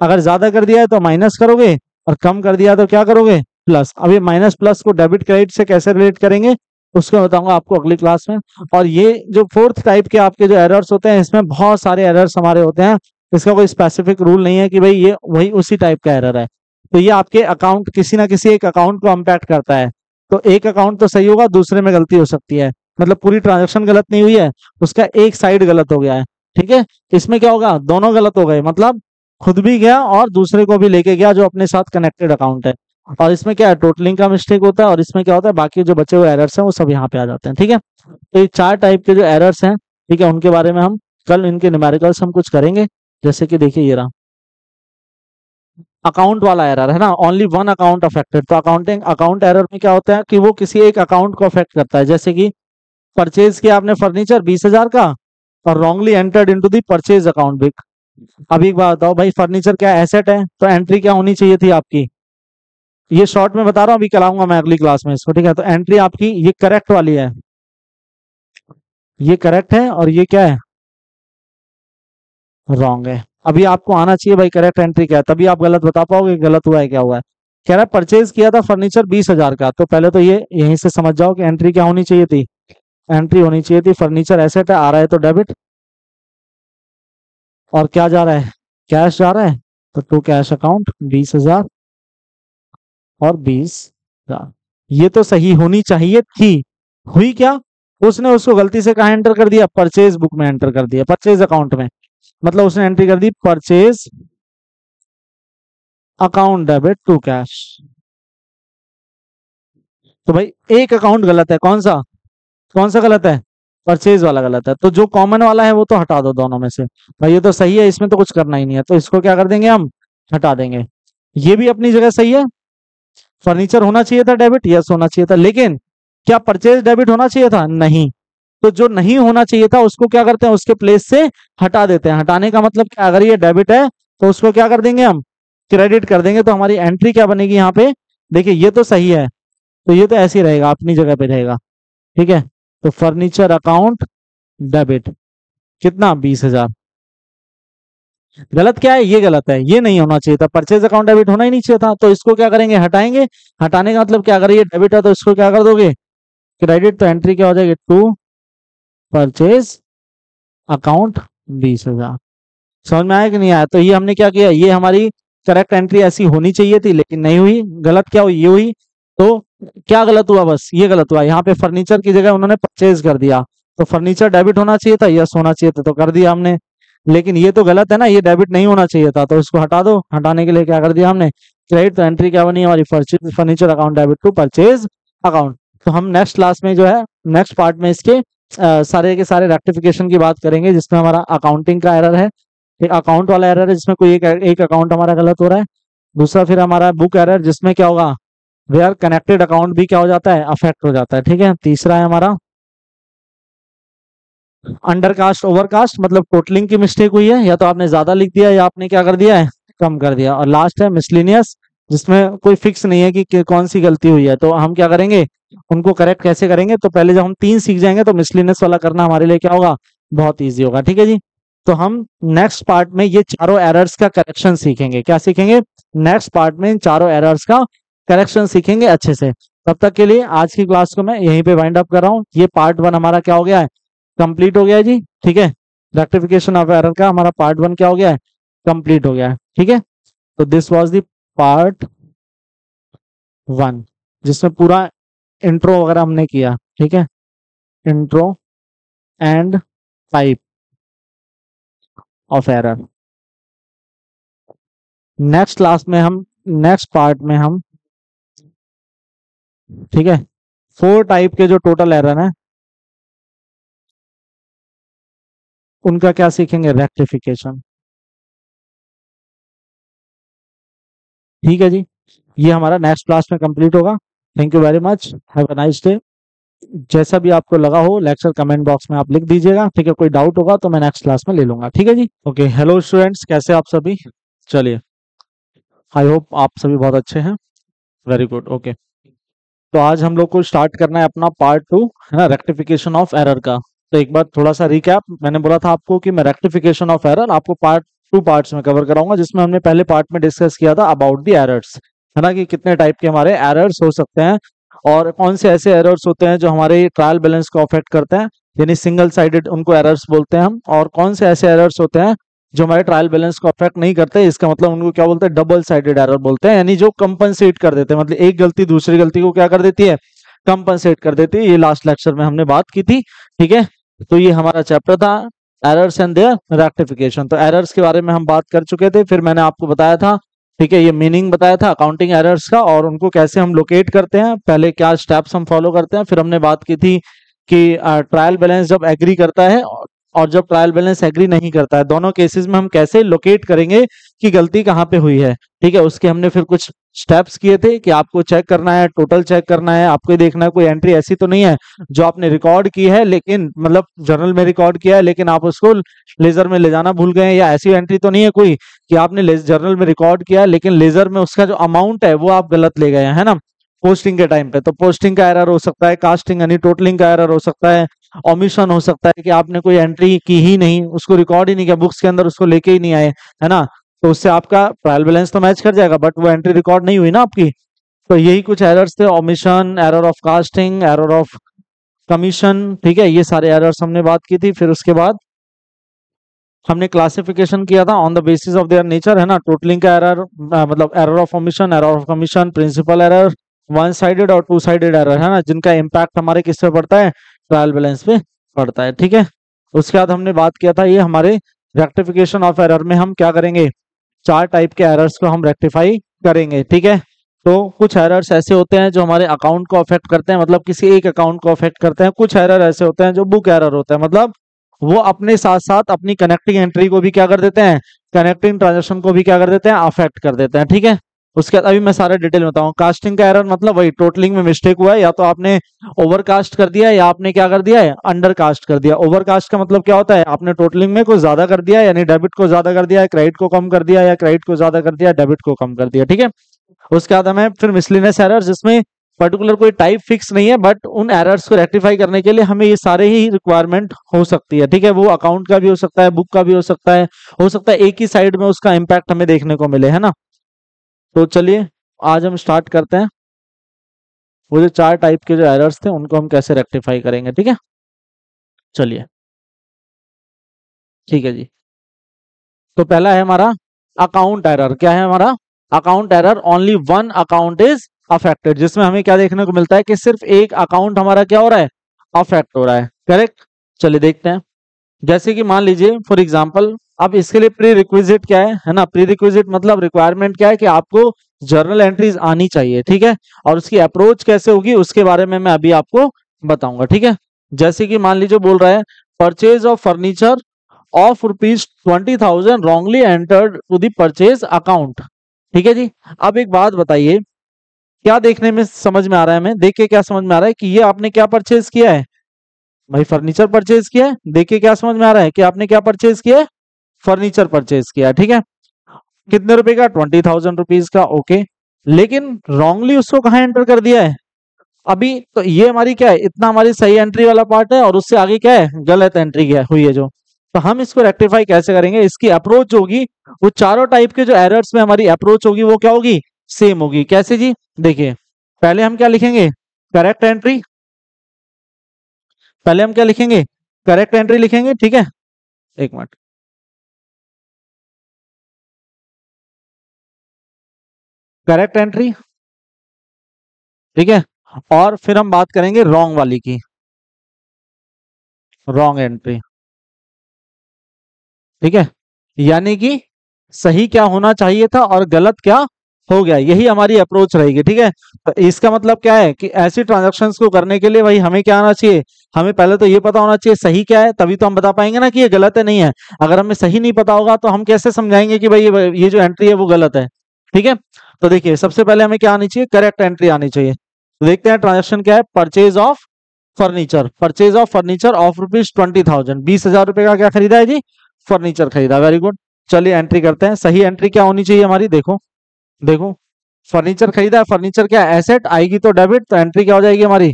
Speaker 1: अगर ज्यादा कर दिया है तो माइनस करोगे, और कम कर दिया तो क्या करोगे, प्लस। अब ये माइनस प्लस को डेबिट क्रेडिट से कैसे रिलेट करेंगे, उसको बताऊंगा आपको अगली क्लास में। और ये जो फोर्थ टाइप के आपके जो एरर्स होते हैं, इसमें बहुत सारे एरर्स हमारे होते हैं, इसका कोई स्पेसिफिक रूल नहीं है कि भाई ये वही उसी टाइप का एरर है। तो ये आपके अकाउंट, किसी ना किसी एक अकाउंट को इम्पैक्ट करता है। तो एक अकाउंट तो सही होगा, दूसरे में गलती हो सकती है, मतलब पूरी ट्रांजेक्शन गलत नहीं हुई है, उसका एक साइड गलत हो गया है, ठीक है। इसमें क्या होगा, दोनों गलत हो गए, मतलब खुद भी गया और दूसरे को भी लेके गया जो अपने साथ कनेक्टेड अकाउंट है। और इसमें क्या है, टोटलिंग का मिस्टेक होता है, और इसमें क्या होता है, बाकी जो बचे हुए एरर्स हैं वो सब यहाँ पे आ जाते हैं, ठीक है। तो ये 4 टाइप के जो एरर्स हैं, ठीक है, उनके बारे में हम कल इनके न्यूमेरिकल्स हम कुछ करेंगे। जैसे कि देखिए ये रहा अकाउंट वाला एरर है ना, ओनली वन अकाउंट अफेक्टेड। तो अकाउंट एरर में क्या होता है कि वो किसी एक अकाउंट को अफेक्ट करता है। जैसे कि परचेज किया आपने फर्नीचर 20,000 का और wrongly entered into the purchase account बिक। अब एक बात बताओ भाई, फर्नीचर क्या एसेट है, तो एंट्री क्या होनी चाहिए थी आपकी, ये शॉर्ट में बता रहा हूँ, अभी कराऊंगा मैं अगली क्लास में इसको, ठीक है। तो एंट्री आपकी ये करेक्ट वाली है, ये करेक्ट है और ये क्या है, रॉन्ग है। अभी आपको आना चाहिए भाई करेक्ट एंट्री क्या है, तभी आप गलत बता पाओगे गलत हुआ है क्या हुआ है। कह रहा है परचेज किया था फर्नीचर 20,000 का, तो पहले तो ये यहीं से समझ जाओ कि एंट्री क्या होनी चाहिए थी, एंट्री होनी चाहिए थी फर्नीचर एसेट है, आ रहा है तो डेबिट, और क्या जा रहा है, कैश जा रहा है, तो टू कैश अकाउंट 20,000 और 20,000, ये तो सही होनी चाहिए थी। हुई क्या, उसने उसको गलती से कहा एंटर कर दिया, परचेज बुक में एंटर कर दिया, परचेज अकाउंट में, मतलब उसने एंट्री कर दी purchase account debit to cash. तो भाई एक अकाउंट गलत है, कौन सा गलत है, परचेज वाला गलत है। तो जो कॉमन वाला है वो तो हटा दो दोनों में से, भाई ये तो सही है, इसमें तो कुछ करना ही नहीं है, तो इसको क्या कर देंगे हम, हटा देंगे। ये भी अपनी जगह सही है, फर्नीचर होना चाहिए था डेबिट, यस होना चाहिए था, लेकिन क्या परचेज डेबिट होना चाहिए था, नहीं। तो जो नहीं होना चाहिए था उसको क्या करते हैं, उसके प्लेस से हटा देते हैं। हटाने का मतलब क्या, अगर ये डेबिट है तो उसको क्या कर देंगे हम, क्रेडिट कर देंगे। तो हमारी एंट्री क्या बनेगी यहाँ पे, देखिए ये तो सही है, तो ये तो ऐसे ही रहेगा, अपनी जगह पे रहेगा, ठीक है। तो फर्नीचर अकाउंट डेबिट कितना, 20,000। गलत क्या है, ये गलत है, ये नहीं होना चाहिए था, परचेज अकाउंट डेबिट होना ही नहीं चाहिए था। तो इसको क्या करेंगे, हटाएंगे। हटाने का मतलब क्या, अगर ये डेबिट है तो इसको क्या कर दोगे, क्रेडिट। तो एंट्री क्या हो जाएगी, टू परचेज अकाउंट 20,000। समझ में आया कि नहीं आया, तो ये हमने क्या किया, ये हमारी करेक्ट एंट्री ऐसी होनी चाहिए थी लेकिन नहीं हुई। गलत क्या हुई, ये हुई। तो क्या गलत हुआ, बस ये गलत हुआ, यहाँ पे फर्नीचर की जगह उन्होंने परचेज कर दिया। तो फर्नीचर डेबिट होना चाहिए था, यस होना चाहिए था, तो कर दिया हमने। लेकिन ये तो गलत है ना, ये डेबिट नहीं होना चाहिए था, तो इसको हटा दो। हटाने के लिए क्या कर दिया हमने, क्रेडिट। तो एंट्री क्या बनी हमारी, furniture account debit to purchase account. तो हम नेक्स्ट क्लास में जो है, नेक्स्ट पार्ट में इसके सारे के सारे रेक्टिफिकेशन की बात करेंगे, जिसमें हमारा अकाउंटिंग का एरर है, एक अकाउंट वाला एरर है जिसमें कोई एक अकाउंट हमारा गलत हो रहा है। दूसरा फिर हमारा बुक एरर, जिसमें क्या होगा, वेयर कनेक्टेड अकाउंट भी क्या हो जाता है, अफेक्ट हो जाता है, ठीक है। तीसरा है हमारा अंडरकास्ट ओवरकास्ट, मतलब टोटलिंग की मिस्टेक हुई है, या तो आपने ज्यादा लिख दिया या आपने क्या कर दिया है, कम कर दिया। और लास्ट है मिसलिनियस, जिसमें कोई फिक्स नहीं है कि कौन सी गलती हुई है। तो हम क्या करेंगे, उनको करेक्ट कैसे करेंगे, तो पहले जब हम 3 सीख जाएंगे तो मिसलिनियस वाला करना हमारे लिए क्या होगा, बहुत ईजी होगा, ठीक है जी। तो हम नेक्स्ट पार्ट में ये चारों एरर्स का करेक्शन सीखेंगे। क्या सीखेंगे, नेक्स्ट पार्ट में इन चारों एरर्स का करेक्शन सीखेंगे अच्छे से। तब तक के लिए आज की क्लास को मैं यहीं पे वाइंड अप कर रहा हूँ। ये पार्ट 1 हमारा क्या हो गया है, कंप्लीट हो गया है जी, ठीक है। रेक्टिफिकेशन ऑफ एरर का हमारा पार्ट 1 क्या हो गया है, कंप्लीट हो गया है, ठीक है। तो दिस वाज द पार्ट 1, जिसमें पूरा इंट्रो वगैरह हमने किया, ठीक है, intro and type of error. Next class में हम, नेक्स्ट पार्ट में हम, ठीक है, 4 टाइप के जो टोटल एरर हैं उनका क्या सीखेंगे, रेक्टिफिकेशन, ठीक है जी। ये हमारा नेक्स्ट क्लास में कंप्लीट होगा। Thank you very much, have a nice day. जैसा भी आपको लगा हो लेक्चर कमेंट बॉक्स में आप लिख दीजिएगा, ठीक है। कोई डाउट होगा तो मैं नेक्स्ट क्लास में ले लूंगा, ठीक है जी। ओके, हेलो स्टूडेंट्स, कैसे आप सभी, चलिए, आई होप आप सभी बहुत अच्छे हैं, वेरी गुड, ओके। तो आज हम लोग को स्टार्ट करना है अपना पार्ट 2, है ना, रेक्टिफिकेशन ऑफ एरर का। तो एक बार थोड़ा सा रिकैप, मैंने बोला था आपको कि मैं रेक्टिफिकेशन ऑफ एरर आपको पार्ट 2 पार्ट्स में कवर कराऊंगा, जिसमें हमने पहले पार्ट में डिस्कस किया था अबाउट द एरर्स, है ना, कि कितने टाइप के हमारे एरर्स हो सकते हैं और कौन से ऐसे एरर्स होते हैं जो हमारे ट्रायल बैलेंस को अफेक्ट करते हैं, यानी सिंगल साइडेड उनको एरर्स बोलते हैं हम। और कौन से ऐसे एरर्स होते हैं जो हमारे ट्रायल बैलेंस को अफेक्ट नहीं करते, इसका मतलब उनको क्या बोलते हैं, डबल साइडेड एरर बोलते हैं, यानी जो कंपनसेट कर देते हैं, मतलब एक गलती दूसरी गलती को क्या कर देती है, कंपनसेट कर देती है। ये लास्ट लेक्चर में हमने बात की थी, ठीक है। तो ये हमारा चैप्टर था एरर्स एंड देयर रेक्टिफिकेशन। तो एरर्स के बारे में हम बात कर चुके थे, फिर मैंने आपको बताया था, ठीक है, ये मीनिंग बताया था अकाउंटिंग एरर्स का और उनको कैसे हम लोकेट करते हैं, पहले क्या स्टेप्स हम फॉलो करते हैं। फिर हमने बात की थी कि ट्रायल बैलेंस जब एग्री करता है और जब ट्रायल बैलेंस एग्री नहीं करता है, दोनों केसेस में हम कैसे लोकेट करेंगे कि गलती कहाँ पे हुई है। ठीक है, उसके हमने फिर कुछ स्टेप्स किए थे कि आपको चेक करना है, टोटल चेक करना है, आपको ये देखना है कोई एंट्री ऐसी तो नहीं है जो आपने रिकॉर्ड की है लेकिन मतलब जर्नल में रिकॉर्ड किया है लेकिन आप उसको लेजर में ले जाना भूल गए हैं, या ऐसी एंट्री तो नहीं है कोई कि आपने जर्नल में रिकॉर्ड किया है लेकिन लेजर में उसका जो अमाउंट है वो आप गलत ले गए हैं, है ना, पोस्टिंग के टाइम पे। तो पोस्टिंग का एरर हो सकता है, कास्टिंग यानी टोटलिंग का एरर हो सकता है, ओमिशन हो सकता है कि आपने कोई एंट्री की ही नहीं, उसको रिकॉर्ड ही नहीं किया, बुक्स के अंदर उसको लेके ही नहीं आए, है ना, तो उससे आपका ट्रायल बैलेंस तो मैच कर जाएगा बट वो एंट्री रिकॉर्ड नहीं हुई ना आपकी। तो यही कुछ एरर्स थे, omission, error of casting, error of commission. ठीक है, ये सारे एरर्स हमने बात की थी। फिर उसके बाद हमने क्लासिफिकेशन किया था on the basis of their nature, है ना, टोटलिंग का एरर, मतलब error of omission, error of commission, principle error, one sided और टू साइडेड एरर, है ना, जिनका इम्पैक्ट हमारे किस पे पड़ता है, ट्रायल बैलेंस पे पड़ता है। ठीक है, उसके बाद हमने बात किया था ये हमारे रेक्टिफिकेशन ऑफ एरर में हम क्या करेंगे, 4 टाइप के एरर्स को हम रेक्टिफाई करेंगे। ठीक है, तो कुछ एरर्स ऐसे होते हैं जो हमारे अकाउंट को अफेक्ट करते हैं, मतलब किसी एक अकाउंट को अफेक्ट करते हैं। कुछ एरर ऐसे होते हैं जो बुक एरर होते हैं, मतलब वो अपने साथ साथ अपनी कनेक्टिंग एंट्री को भी क्या कर देते हैं, कनेक्टिंग ट्रांजेक्शन को भी क्या कर देते हैं, अफेक्ट कर देते हैं। ठीक है, उसके बाद अभी मैं सारा डिटेल बताऊं। कास्टिंग का एरर मतलब वही टोटलिंग में मिस्टेक हुआ है, या तो आपने ओवरकास्ट कर दिया है या आपने क्या कर दिया है, अंडरकास्ट कर दिया। ओवरकास्ट का मतलब क्या होता है, आपने टोटलिंग में कुछ ज्यादा कर दिया है, यानी डेबिट को ज्यादा कर दिया है, क्रेडिट को कम कर दिया, या क्रेडिट को ज्यादा कर दिया, डेबिट को कम कर दिया। ठीक है, उसके बाद हमें फिर मिसलिनियस एरर, जिसमें पर्टिकुलर कोई टाइप फिक्स नहीं है बट उन एरर्स को रेक्टिफाई करने के लिए हमें ये सारे ही रिक्वायरमेंट हो सकती है। ठीक है, वो अकाउंट का भी हो सकता है, बुक का भी हो सकता है एक ही साइड में उसका इम्पैक्ट हमें देखने को मिले, है ना। तो चलिए आज हम स्टार्ट करते हैं, वो जो 4 टाइप के जो एरर्स थे उनको हम कैसे रेक्टिफाई करेंगे। ठीक है, चलिए, ठीक है जी। तो पहला है हमारा अकाउंट एरर। क्या है हमारा account error, only one account is affected, जिसमें हमें क्या देखने को मिलता है कि सिर्फ एक अकाउंट हमारा क्या हो रहा है, अफेक्ट हो रहा है। करेक्ट, चलिए देखते हैं। जैसे कि मान लीजिए फॉर एग्जांपल, अब इसके लिए प्री रिक्विजिट क्या है ना, प्री रिक्विजिट मतलब रिक्वायरमेंट क्या है कि आपको जर्नल एंट्रीज आनी चाहिए। ठीक है, और उसकी अप्रोच कैसे होगी उसके बारे में मैं अभी आपको बताऊंगा। ठीक है, जैसे कि मान लीजिए बोल रहा है purchase of furniture of ₹20,000 wrongly entered to the purchase account. ठीक है जी, अब एक बात बताइए, क्या देखने में समझ में आ रहा है, हमें देख के क्या समझ में आ रहा है कि ये आपने क्या परचेज किया है, भाई फर्नीचर परचेज किया है। देख के क्या समझ में आ रहा है कि आपने क्या परचेज किया है, फर्नीचर परचेज किया है। ठीक है, कितने रुपए का, ₹20,000 का। ओके, लेकिन रॉन्गली उसको कहाँ एंटर कर दिया है अभी, तो ये हमारी क्या है, इतना हमारी सही एंट्री वाला पार्ट है और उससे आगे क्या है, गलत एंट्री क्या हुई है जो। तो हम इसको रेक्टिफाई कैसे करेंगे, इसकी अप्रोच होगी, वो चारों टाइप के जो एरर्स में हमारी अप्रोच होगी वो क्या होगी, सेम होगी। कैसे जी, देखिए पहले हम क्या लिखेंगे, करेक्ट एंट्री। पहले हम क्या लिखेंगे, करेक्ट एंट्री लिखेंगे। ठीक है, एक मिनट, करेक्ट एंट्री। ठीक है, और फिर हम बात करेंगे रॉन्ग वाली की, रॉन्ग एंट्री। ठीक है, यानी कि सही क्या होना चाहिए था और गलत क्या हो गया, यही हमारी अप्रोच रहेगी। ठीक है, तो इसका मतलब क्या है कि ऐसी ट्रांजैक्शंस को करने के लिए भाई हमें क्या आना चाहिए, हमें पहले तो ये पता होना चाहिए सही क्या है, तभी तो हम बता पाएंगे ना कि ये गलत है नहीं है। अगर हमें सही नहीं पता होगा तो हम कैसे समझाएंगे कि भाई ये जो एंट्री है वो गलत है। ठीक है, तो देखिए सबसे पहले हमें क्या आनी चाहिए, करेक्ट एंट्री आनी चाहिए। तो देखते हैं ट्रांजेक्शन क्या है, purchase of furniture, purchase of furniture of ₹20,000, 20,000 रुपए का क्या खरीदा है जी, फर्नीचर खरीदा। वेरी गुड, चलिए एंट्री करते हैं। सही एंट्री क्या होनी चाहिए हमारी, देखो देखो, फर्नीचर खरीदा है, फर्नीचर क्या एसेट आएगी तो डेबिट, तो एंट्री क्या हो जाएगी हमारी,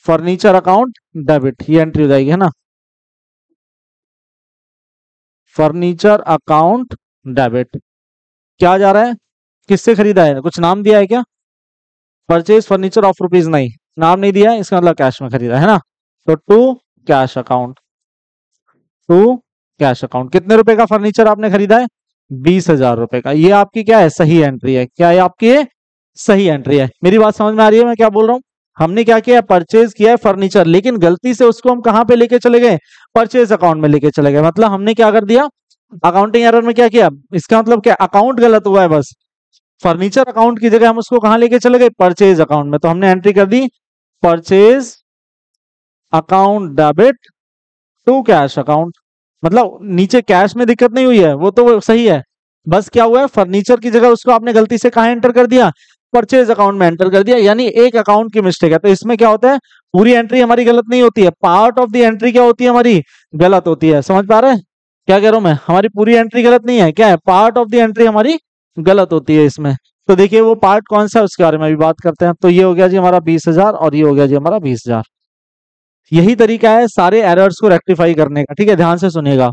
Speaker 1: फर्नीचर अकाउंट डेबिट, ये एंट्री हो जाएगी, है ना, फर्नीचर अकाउंट डेबिट। क्या जा रहा है, किससे खरीदा है, कुछ नाम दिया है क्या, परचेज फर्नीचर ऑफ ₹9, नाम नहीं दिया है, इसका मतलब कैश में खरीदा है ना। तो to cash account, to cash account, कितने रुपए का फर्नीचर आपने खरीदा है, 20,000 रुपए का। ये आपकी क्या है, सही एंट्री है। क्या है आपकी ये सही एंट्री है, मेरी बात समझ में आ रही है मैं क्या बोल रहा हूँ। हमने क्या किया, परचेज किया है फर्नीचर, लेकिन गलती से उसको हम कहाँ पे लेके चले गए, परचेज अकाउंट में लेके चले गए। मतलब हमने क्या कर दिया, अकाउंटिंग एरर में क्या किया, इसका मतलब क्या, अकाउंट गलत हुआ है बस। फर्नीचर अकाउंट की जगह हम उसको कहाँ लेके चले गए, परचेज अकाउंट में। तो हमने एंट्री कर दी purchase account debit to cash account. मतलब नीचे कैश में दिक्कत नहीं हुई है, वो तो सही है। बस क्या हुआ है, फर्नीचर की जगह उसको आपने गलती से कहाँ एंटर कर दिया, परचेज अकाउंट में एंटर कर दिया, यानी एक अकाउंट की मिस्टेक है। तो इसमें क्या होता है, पूरी एंट्री हमारी गलत नहीं होती है, पार्ट ऑफ द एंट्री क्या होती है हमारी, गलत होती है। समझ पा रहे हैं क्या कह रहा हूं मैं, हमारी पूरी एंट्री गलत नहीं है, क्या है, पार्ट ऑफ द एंट्री हमारी गलत होती है इसमें। तो देखिए वो पार्ट कौन सा है उसके बारे में भी बात करते हैं। तो ये हो गया जी हमारा 20,000 और ये हो गया जी हमारा 20,000। यही तरीका है सारे एरर्स को रेक्टिफाई करने का, ठीक है, ध्यान से सुनिएगा।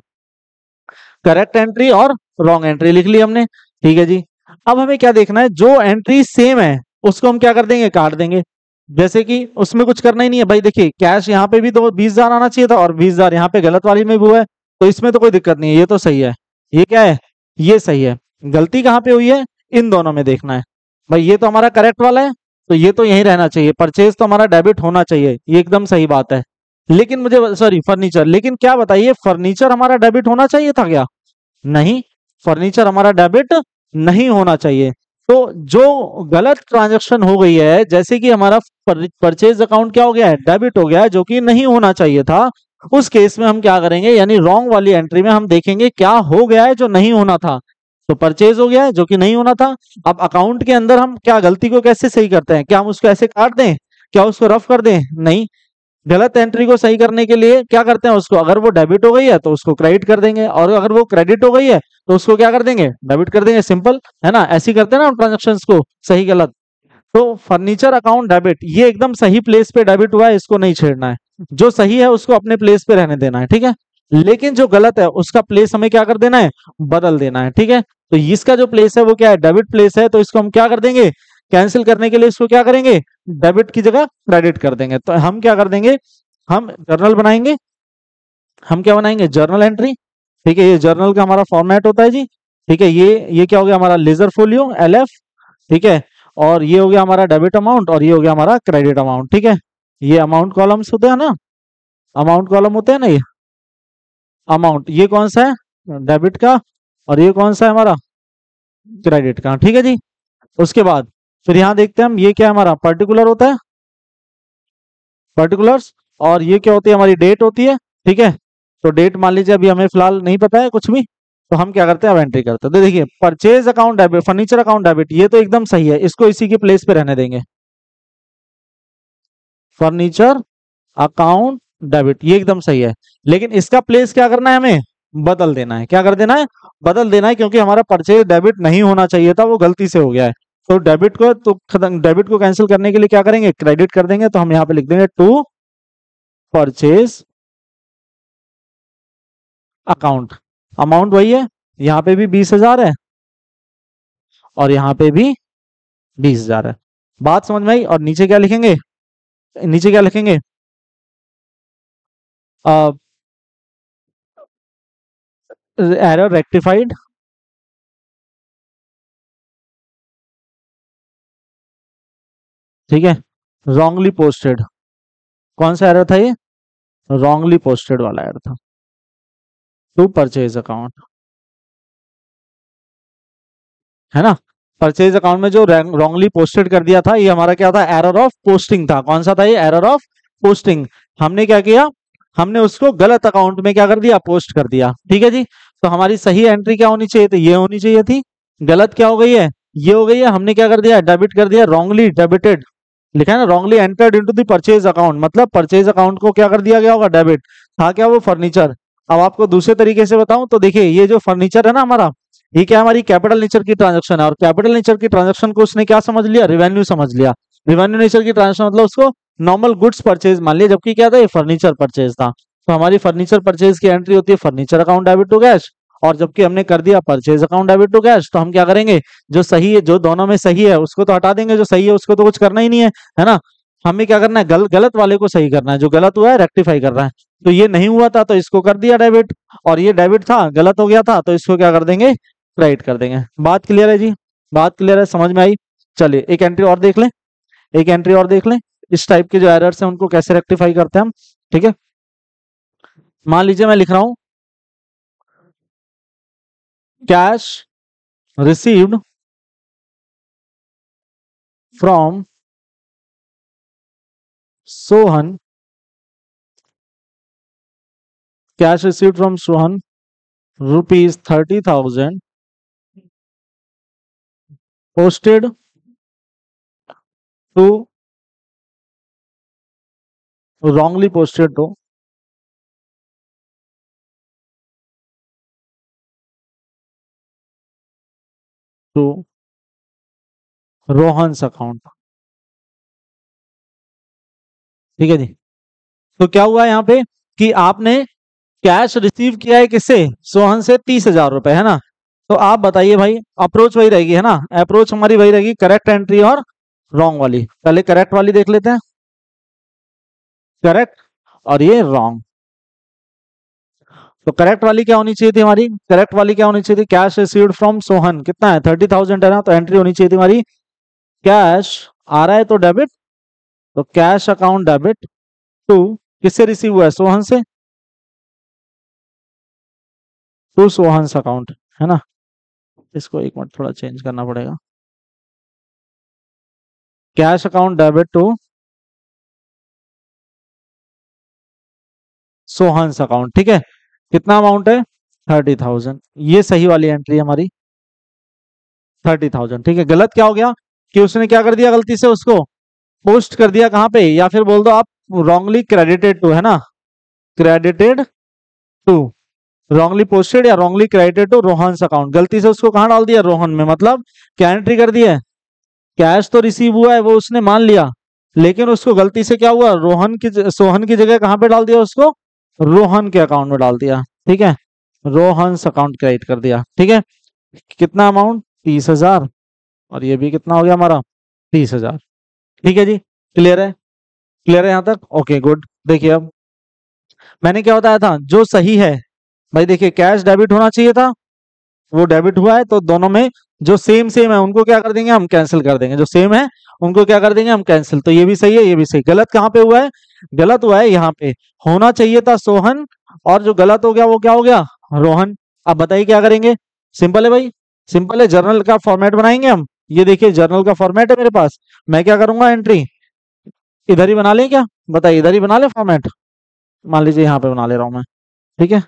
Speaker 1: करेक्ट एंट्री और रॉन्ग एंट्री लिख ली हमने, ठीक है जी। अब हमें क्या देखना है, जो एंट्री सेम है उसको हम क्या कर देंगे, काट देंगे। जैसे कि उसमें कुछ करना ही नहीं है भाई, देखिए कैश यहाँ पे भी तो 20,000 आना चाहिए था और 20,000 यहाँ पे गलत वाली में भी हुआ है, तो इसमें तो कोई दिक्कत नहीं है, ये तो सही है। ये क्या है, ये सही है। गलती कहाँ पे हुई है, इन दोनों में देखना है। भाई ये तो हमारा करेक्ट वाला है, तो ये तो यही रहना चाहिए, परचेज तो हमारा डेबिट होना चाहिए, ये एकदम सही बात है। लेकिन मुझे सॉरी फर्नीचर, लेकिन क्या बताइए, फर्नीचर हमारा डेबिट होना चाहिए था क्या, नहीं, फर्नीचर हमारा डेबिट नहीं होना चाहिए। तो जो गलत ट्रांजैक्शन हो गई है, जैसे कि हमारा परचेज अकाउंट क्या हो गया है, डेबिट हो गया है, जो कि नहीं होना चाहिए था, उस केस में हम क्या करेंगे, यानी रॉन्ग वाली एंट्री में हम देखेंगे क्या हो गया है जो नहीं होना था। तो परचेज हो गया है जो कि नहीं होना था। अब अकाउंट के अंदर हम क्या गलती को कैसे सही करते हैं, क्या हम उसको ऐसे काट दें, क्या उसको रफ कर दें, नहीं, गलत एंट्री को सही करने के लिए क्या करते हैं, उसको अगर वो डेबिट हो गई है तो उसको क्रेडिट कर देंगे, और अगर वो क्रेडिट हो गई है तो उसको क्या कर देंगे, डेबिट कर देंगे, सिंपल है ना, ऐसे ही करते हैं ना ट्रांजेक्शन्स को, सही गलत। तो फर्नीचर अकाउंट डेबिट ये एकदम सही प्लेस पे डेबिट हुआ है, इसको नहीं छेड़ना है, जो सही है उसको अपने प्लेस पे रहने देना है, ठीक है। लेकिन जो गलत है उसका प्लेस हमें क्या कर देना है, बदल देना है, ठीक है। तो इसका जो प्लेस है वो क्या है, डेबिट प्लेस है, तो इसको हम क्या कर देंगे, कैंसिल करने के लिए इसको क्या करेंगे, डेबिट की जगह क्रेडिट कर देंगे। तो हम क्या कर देंगे, हम जर्नल बनाएंगे, हम क्या बनाएंगे, जर्नल एंट्री, ठीक है, ये जर्नल का हमारा फॉर्मेट होता है जी, ठीक है। ये क्या हो गया हमारा लेजर फोलियो LF, ठीक है। और ये हो गया हमारा डेबिट अमाउंट और ये हो गया हमारा क्रेडिट अमाउंट, ठीक है। ये अमाउंट कॉलम्स होते हैं ना, अमाउंट कॉलम होते हैं ना, ये अमाउंट, ये कौन सा है, डेबिट का, और ये कौन सा है हमारा, क्रेडिट का, ठीक है जी। उसके बाद फिर यहाँ देखते हैं हम, ये क्या है हमारा पर्टिकुलर होता है, पर्टिकुलर्स, और ये क्या होती है हमारी डेट होती है, ठीक है। तो डेट मान लीजिए अभी हमें फिलहाल नहीं पता है कुछ भी, तो हम क्या करते हैं, अब एंट्री करते हैं। तो देखिए purchase account debit, furniture account debit, ये तो एकदम सही है, इसको इसी के प्लेस पे रहने देंगे, फर्नीचर अकाउंट डेबिट ये एकदम सही है। लेकिन इसका प्लेस क्या करना है, हमें बदल देना है, क्या कर देना है, बदल देना है, क्योंकि हमारा परचेज डेबिट नहीं होना चाहिए था, वो गलती से हो गया है। तो डेबिट को कैंसिल करने के लिए क्या करेंगे, क्रेडिट कर देंगे। तो हम यहाँ पे लिख देंगे टू परचेज अकाउंट, अमाउंट वही है, यहाँ पे भी 20,000 है और यहाँ पे भी 20,000 है। बात समझ में आई। और नीचे क्या लिखेंगे, नीचे क्या लिखेंगे, एरर रेक्टिफाइड, ठीक है, रॉन्गली पोस्टेड, कौन सा एरर था ये, रॉन्गली पोस्टेड वाला एरर था, टू परचेज अकाउंट, है ना। परचेज अकाउंट में जो रॉन्गली पोस्टेड कर दिया था, ये हमारा क्या था, एरर ऑफ पोस्टिंग था, कौन सा था ये, एरर ऑफ पोस्टिंग। हमने क्या किया, हमने उसको गलत अकाउंट में क्या कर दिया, पोस्ट कर दिया, ठीक है जी। तो हमारी सही एंट्री क्या होनी चाहिए थी, ये होनी चाहिए थी, गलत क्या हो गई है, ये हो गई है, हमने क्या कर दिया, डेबिट कर दिया, रॉन्गली डेबिटेड लिखा है ना, wrongly entered into the purchase account, मतलब परचेज अकाउंट को क्या कर दिया गया होगा, डेबिट था क्या वो फर्नीचर। अब आपको दूसरे तरीके से बताऊं तो देखिए, ये जो फर्नीचर है ना हमारा, ये क्या हमारी कैपिटल नेचर की ट्रांजेक्शन है, और कैपिटल नेचर की ट्रांजेक्शन को उसने क्या समझ लिया, रिवेन्यू समझ लिया। रिवेन्यू नेचर की ट्रांजेक्शन मतलब उसको नॉर्मल गुड्स परचेज मान लिया, जबकि क्या था, ये फर्नीचर परचेज था। तो हमारी फर्नीचर परचेज की एंट्री होती है furniture account debit to cash, और जबकि हमने कर दिया purchase account debit to cash, तो हम क्या करेंगे, जो सही है, जो दोनों में सही है उसको तो हटा देंगे, जो सही है उसको तो कुछ करना ही नहीं है ना। हमें क्या करना है, गलत वाले को सही करना है, जो गलत हुआ है रेक्टिफाई करना है। तो ये नहीं हुआ था तो इसको कर दिया डेबिट, और ये डेबिट था, गलत हो गया था, तो इसको क्या कर देंगे, क्रेडिट कर देंगे। बात क्लियर है जी, बात क्लियर है, समझ में आई। चलिए एक एंट्री और देख लें, एक एंट्री और देख लें, इस टाइप के जो एरर्स हैं उनको कैसे रेक्टिफाई करते हैं हम, ठीक है। मान लीजिए मैं लिख रहा हूं, cash received from Sohan cash received from Sohan ₹30,000 posted to wrongly posted to Rohan's account. ठीक है जी। तो क्या हुआ यहाँ पे कि आपने कैश रिसीव किया है किससे, सोहन से 30,000 रुपए, है ना। तो आप बताइए भाई, अप्रोच वही रहेगी, है ना, अप्रोच हमारी वही रहेगी, करेक्ट एंट्री और रॉन्ग वाली। पहले करेक्ट वाली देख लेते हैं, करेक्ट और ये रॉन्ग। तो करेक्ट वाली क्या होनी चाहिए थी हमारी, करेक्ट वाली क्या होनी चाहिए थी, कैश रिसीव्ड फ्रॉम सोहन कितना है 30,000 है ना, तो एंट्री होनी चाहिए थी हमारी कैश आ रहा है तो डेबिट, तो कैश अकाउंट डेबिट टू किससे रिसीव हुआ है, सोहन से, टू सोहन्स अकाउंट, है ना। इसको एक मिनट थोड़ा चेंज करना पड़ेगा, cash account debit to Sohan's account. ठीक है, कितना अमाउंट है 30,000, ये सही वाली एंट्री है हमारी 30,000। ठीक है, गलत क्या हो गया कि उसने क्या कर दिया, गलती से उसको पोस्ट कर दिया कहाँ पे, या फिर बोल दो आप रॉन्गली क्रेडिटेड टू, है ना, क्रेडिटेड टू, रॉन्गली पोस्टेड या wrongly credited to Rohan's account, गलती से उसको कहाँ डाल दिया, रोहन में, मतलब क्या एंट्री कर दी है, कैश तो रिसीव हुआ है वो उसने मान लिया, लेकिन उसको गलती से क्या हुआ, सोहन की जगह कहाँ पे डाल दिया उसको, रोहन के अकाउंट में डाल दिया। ठीक है, रोहन्स अकाउंट क्रेडिट कर दिया। ठीक है, कितना अमाउंट 30,000, और ये भी कितना हो गया हमारा 30,000। ठीक है जी, क्लियर है, क्लियर है यहाँ तक, ओके गुड। देखिए अब मैंने क्या बताया था, जो सही है भाई, देखिए कैश डेबिट होना चाहिए था, वो डेबिट हुआ है, तो दोनों में जो सेम सेम है उनको क्या कर देंगे, हम कैंसिल कर देंगे, जो सेम है उनको क्या कर देंगे, हम कैंसिल। तो ये भी सही है, ये भी सही। गलत कहाँ पे हुआ है, गलत हुआ है यहाँ पे, होना चाहिए था सोहन, और जो गलत हो गया वो क्या हो गया, रोहन। अब बताइए क्या करेंगे, सिंपल है भाई, सिंपल है, जर्नल का फॉर्मेट बनाएंगे हम। ये देखिए जर्नल का फॉर्मेट है मेरे पास, मैं क्या करूंगा, एंट्री इधर ही बना लें क्या, बताइए, इधर ही बना ले फॉर्मेट, मान लीजिए यहाँ पे बना ले रहा हूँ मैं। ठीक है,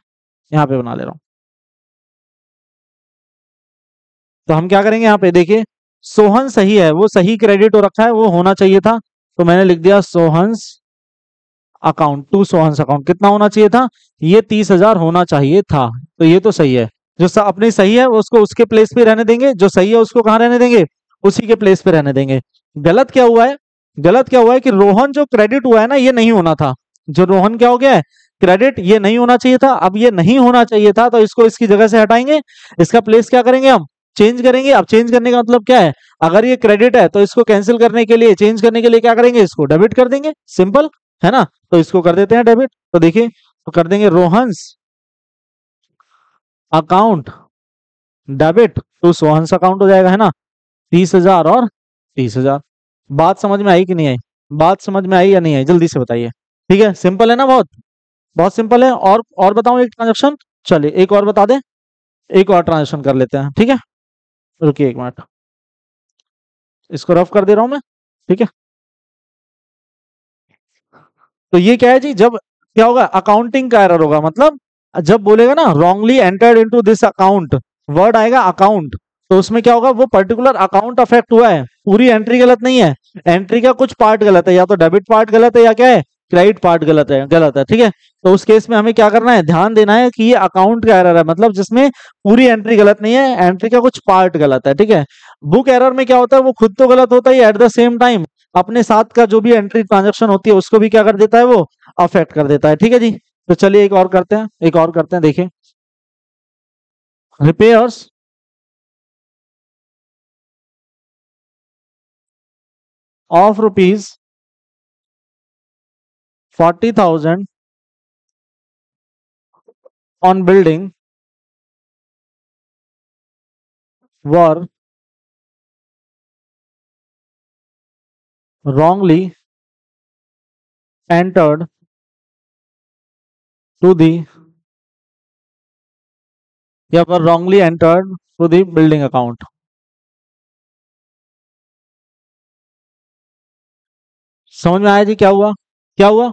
Speaker 1: यहाँ पे बना ले रहा हूँ। तो हम क्या करेंगे, यहाँ पे देखिए सोहन सही है, वो सही क्रेडिट हो रखा है, वो होना चाहिए था, तो मैंने लिख दिया Sohan's account to Sohan's account. कितना होना चाहिए था, ये 30,000 होना चाहिए था, तो ये तो सही है। जो अपनी सही है उसको उसके प्लेस पे रहने देंगे, जो सही है उसको कहाँ रहने देंगे, उसी के प्लेस पे रहने देंगे। गलत क्या हुआ है, गलत क्या हुआ है कि रोहन जो क्रेडिट हुआ है ना, ये नहीं होना था, जो रोहन क्या हो गया है क्रेडिट, ये नहीं होना चाहिए था। अब ये नहीं होना चाहिए था, तो इसको इसकी जगह से हटाएंगे, इसका प्लेस क्या करेंगे हम, चेंज करेंगे। अब चेंज करने का मतलब क्या है, अगर ये क्रेडिट है तो इसको कैंसिल करने के लिए, चेंज करने के लिए क्या करेंगे, इसको डेबिट कर देंगे, सिंपल है ना। तो इसको कर देते हैं डेबिट, तो देखिए तो कर देंगे Rohan's account debit to Sohan's account हो जाएगा, है ना, 30,000 और 30,000। बात समझ में आई कि नहीं आई, बात समझ में आई या नहीं आई, जल्दी से बताइए। ठीक है, सिंपल है ना, बहुत बहुत सिंपल है। और बताऊं एक ट्रांजेक्शन, चलिए एक और बता दें, एक और ट्रांजेक्शन कर लेते हैं। ठीक है, रुकिए एक मिनट, इसको रफ कर दे रहा हूं मैं। ठीक है, तो ये क्या है जी, जब क्या होगा, अकाउंटिंग का एरर होगा, मतलब जब बोलेगा ना wrongly entered into this account, word आएगा अकाउंट, तो उसमें क्या होगा, वो पर्टिकुलर अकाउंट अफेक्ट हुआ है, पूरी एंट्री गलत नहीं है, एंट्री का कुछ पार्ट गलत है, या तो डेबिट पार्ट गलत है या क्या है, क्रेडिट पार्ट गलत है, गलत है। ठीक है, तो उस केस में हमें क्या करना है, ध्यान देना है कि ये अकाउंट का एरर है, मतलब जिसमें पूरी एंट्री गलत नहीं है, एंट्री का कुछ पार्ट गलत है। ठीक है, बुक एरर में क्या होता है, वो खुद तो गलत होता है, एट द सेम टाइम अपने साथ का जो भी एंट्री ट्रांजैक्शन होती है उसको भी क्या कर देता है, वो अफेक्ट कर देता है। ठीक है जी, तो चलिए एक और करते हैं, एक और करते हैं, देखिए repairs of ₹40,000 on building were wrongly entered to the, या were wrongly entered to the building account। समझ में आया जी क्या हुआ, क्या हुआ,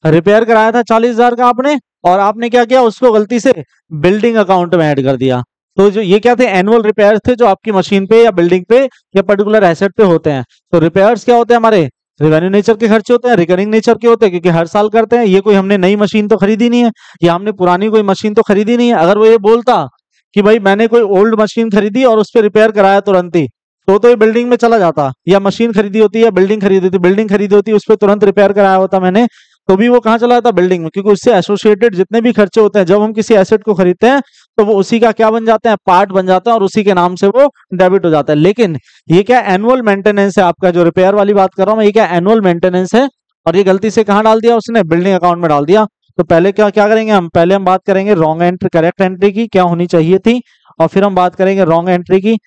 Speaker 1: रिपेयर कराया था 40,000 का आपने, और आपने क्या किया, उसको गलती से बिल्डिंग अकाउंट में ऐड कर दिया। तो जो ये क्या थे, एनुअल रिपेयर थे जो आपकी मशीन पे या बिल्डिंग पे या पर्टिकुलर एसेट पे होते हैं। तो रिपेयर्स क्या होते हैं, हमारे रेवेन्यू नेचर के खर्चे होते हैं, रिकरिंग नेचर के होते हैं, क्योंकि हर साल करते हैं। ये कोई हमने नई मशीन तो खरीदी नहीं है, या हमने पुरानी कोई मशीन तो खरीदी नहीं है। अगर वो ये बोलता कि भाई मैंने कोई ओल्ड मशीन खरीदी और उस पर रिपेयर कराया तुरंत ही, तो ये बिल्डिंग में चला जाता। या मशीन खरीदी होती है, बिल्डिंग खरीदी होती, बिल्डिंग खरीदी होती, उस पर तुरंत रिपेयर कराया होता मैंने, तो भी वो कहाँ चला जाता, बिल्डिंग में। क्योंकि उससे एसोसिएटेड जितने भी खर्चे होते हैं, जब हम किसी एसेट को खरीदते हैं तो वो उसी का क्या बन जाते हैं, पार्ट बन जाता है, और उसी के नाम से वो डेबिट हो जाता है। लेकिन ये क्या एनुअल मेंटेनेंस है आपका, जो रिपेयर वाली बात कर रहा हूँ मैं, ये क्या एनुअल मेंटेनेंस है, और ये गलती से कहाँ डाल दिया उसने, बिल्डिंग अकाउंट में डाल दिया। तो पहले क्या क्या करेंगे हम, पहले हम बात करेंगे रॉन्ग एंट्री, करेक्ट एंट्री की क्या होनी चाहिए थी, और फिर हम बात करेंगे रॉन्ग एंट्री की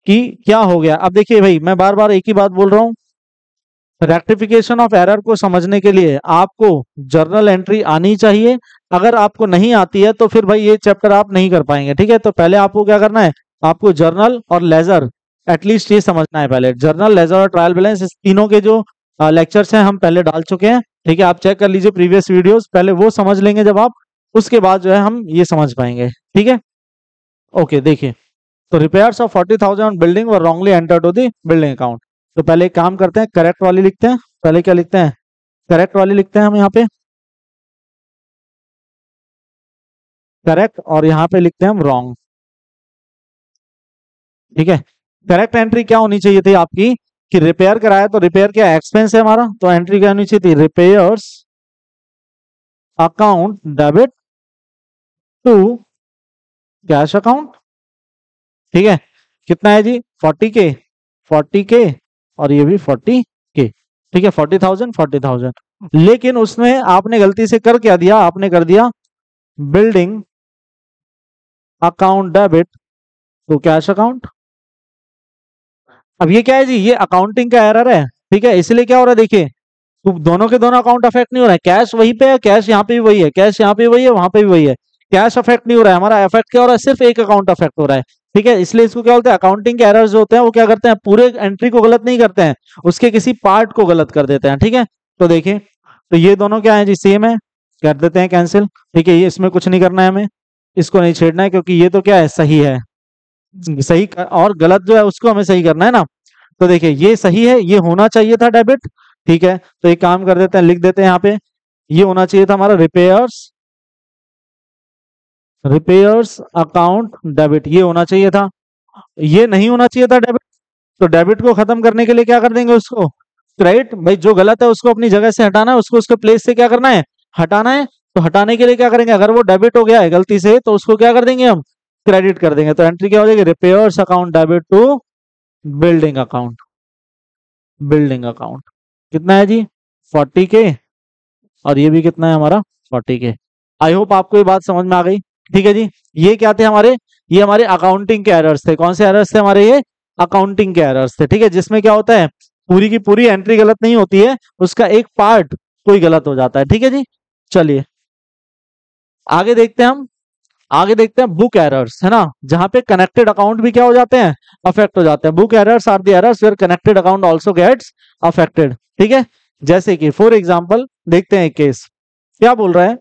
Speaker 1: कि क्या हो गया। अब देखिए भाई, मैं बार बार एक ही बात बोल रहा हूँ, रेक्टिफिकेशन ऑफ एरर को समझने के लिए आपको जर्नल एंट्री आनी चाहिए। अगर आपको नहीं आती है तो फिर भाई ये चैप्टर आप नहीं कर पाएंगे, ठीक है। तो पहले आपको क्या करना है, आपको जर्नल और लेजर एटलीस्ट ये समझना है पहले। जर्नल, लेजर और ट्रायल बैलेंस, इस तीनों के जो लेक्चर्स हैं हम पहले डाल चुके हैं, ठीक है। आप चेक कर लीजिए प्रीवियस वीडियोस, पहले वो समझ लेंगे जब आप, उसके बाद जो है हम ये समझ पाएंगे, ठीक है। ओके, देखिए, तो repairs of 40,000 building were wrongly entered to the building account. तो पहले एक काम करते हैं, करेक्ट वाली लिखते हैं। पहले क्या लिखते हैं, करेक्ट वाली लिखते हैं हम यहाँ पे, करेक्ट, और यहाँ पे लिखते हैं हम रॉन्ग, ठीक है। करेक्ट एंट्री क्या होनी चाहिए थी आपकी, कि रिपेयर कराया, तो रिपेयर क्या एक्सपेंस है हमारा, तो एंट्री क्या होनी चाहिए थी, repairs account debit to cash account, ठीक है। कितना है जी, 40K, 40K, और ये भी 40K, ठीक है। 40,000 40,000। लेकिन उसमें आपने गलती से कर क्या दिया, आपने कर दिया building account debit to cash account. अब ये क्या है जी, ये अकाउंटिंग का एरर है, ठीक है। इसलिए क्या हो रहा है, देखिए, तो दोनों के दोनों अकाउंट अफेक्ट नहीं हो रहा है, कैश वहीं पे है, कैश यहाँ पे भी वही है, कैश यहाँ पे भी वही है, वहां पे भी वही है, कैश अफेक्ट नहीं हो रहा है हमारा। अफेक्ट क्या हो रहा है, सिर्फ एक अकाउंट अफेक्ट हो रहा है, ठीक है। इसलिए इसको क्या बोलते हैं, अकाउंटिंग के एरर्स जो होते हैं वो क्या करते हैं, पूरे एंट्री को गलत नहीं करते हैं, उसके किसी पार्ट को गलत कर देते हैं, ठीक है। तो देखिए, तो ये दोनों क्या है जी, सेम है, कर देते हैं कैंसिल, ठीक है। ये इसमें कुछ नहीं करना है हमें, इसको नहीं छेड़ना है, क्योंकि ये तो क्या है, सही है, सही और गलत जो है उसको हमें सही करना है ना। तो देखिए, ये सही है, ये होना चाहिए था डेबिट, ठीक है। तो एक काम कर देते हैं, लिख देते हैं यहाँ पे, ये होना चाहिए था हमारा रिपेयर्स, रिपेयर्स अकाउंट डेबिट, ये होना चाहिए था, ये नहीं होना चाहिए था डेबिट। तो डेबिट को खत्म करने के लिए क्या कर देंगे, उसको क्रेडिट, भाई जो गलत है उसको अपनी जगह से हटाना है, उसको उसके प्लेस से क्या करना है, हटाना है। तो हटाने के लिए क्या करेंगे, अगर वो डेबिट हो गया है गलती से, तो उसको क्या कर देंगे हम, क्रेडिट कर देंगे। तो एंट्री क्या हो जाएगी, repairs account debit to building account, building account. कितना है जी, 40K, और ये भी कितना है हमारा, 40K। आई होप आपको ये बात समझ में आ गई, ठीक है जी। ये क्या थे हमारे, ये हमारे अकाउंटिंग के एरर्स थे। कौन से एरर्स थे हमारे, ये अकाउंटिंग के एरर्स थे, ठीक है। जिसमें क्या होता है, पूरी की पूरी एंट्री गलत नहीं होती है, उसका एक पार्ट कोई गलत हो जाता है, ठीक है जी। चलिए आगे देखते हैं हम, आगे देखते हैं बुक एरर्स, है ना, जहां पे कनेक्टेड अकाउंट भी क्या हो जाते हैं, अफेक्ट हो जाते हैं। Book errors are the errors where connected account also gets affected, ठीक है। जैसे कि फॉर एग्जांपल देखते हैं एक केस, क्या बोल रहा है,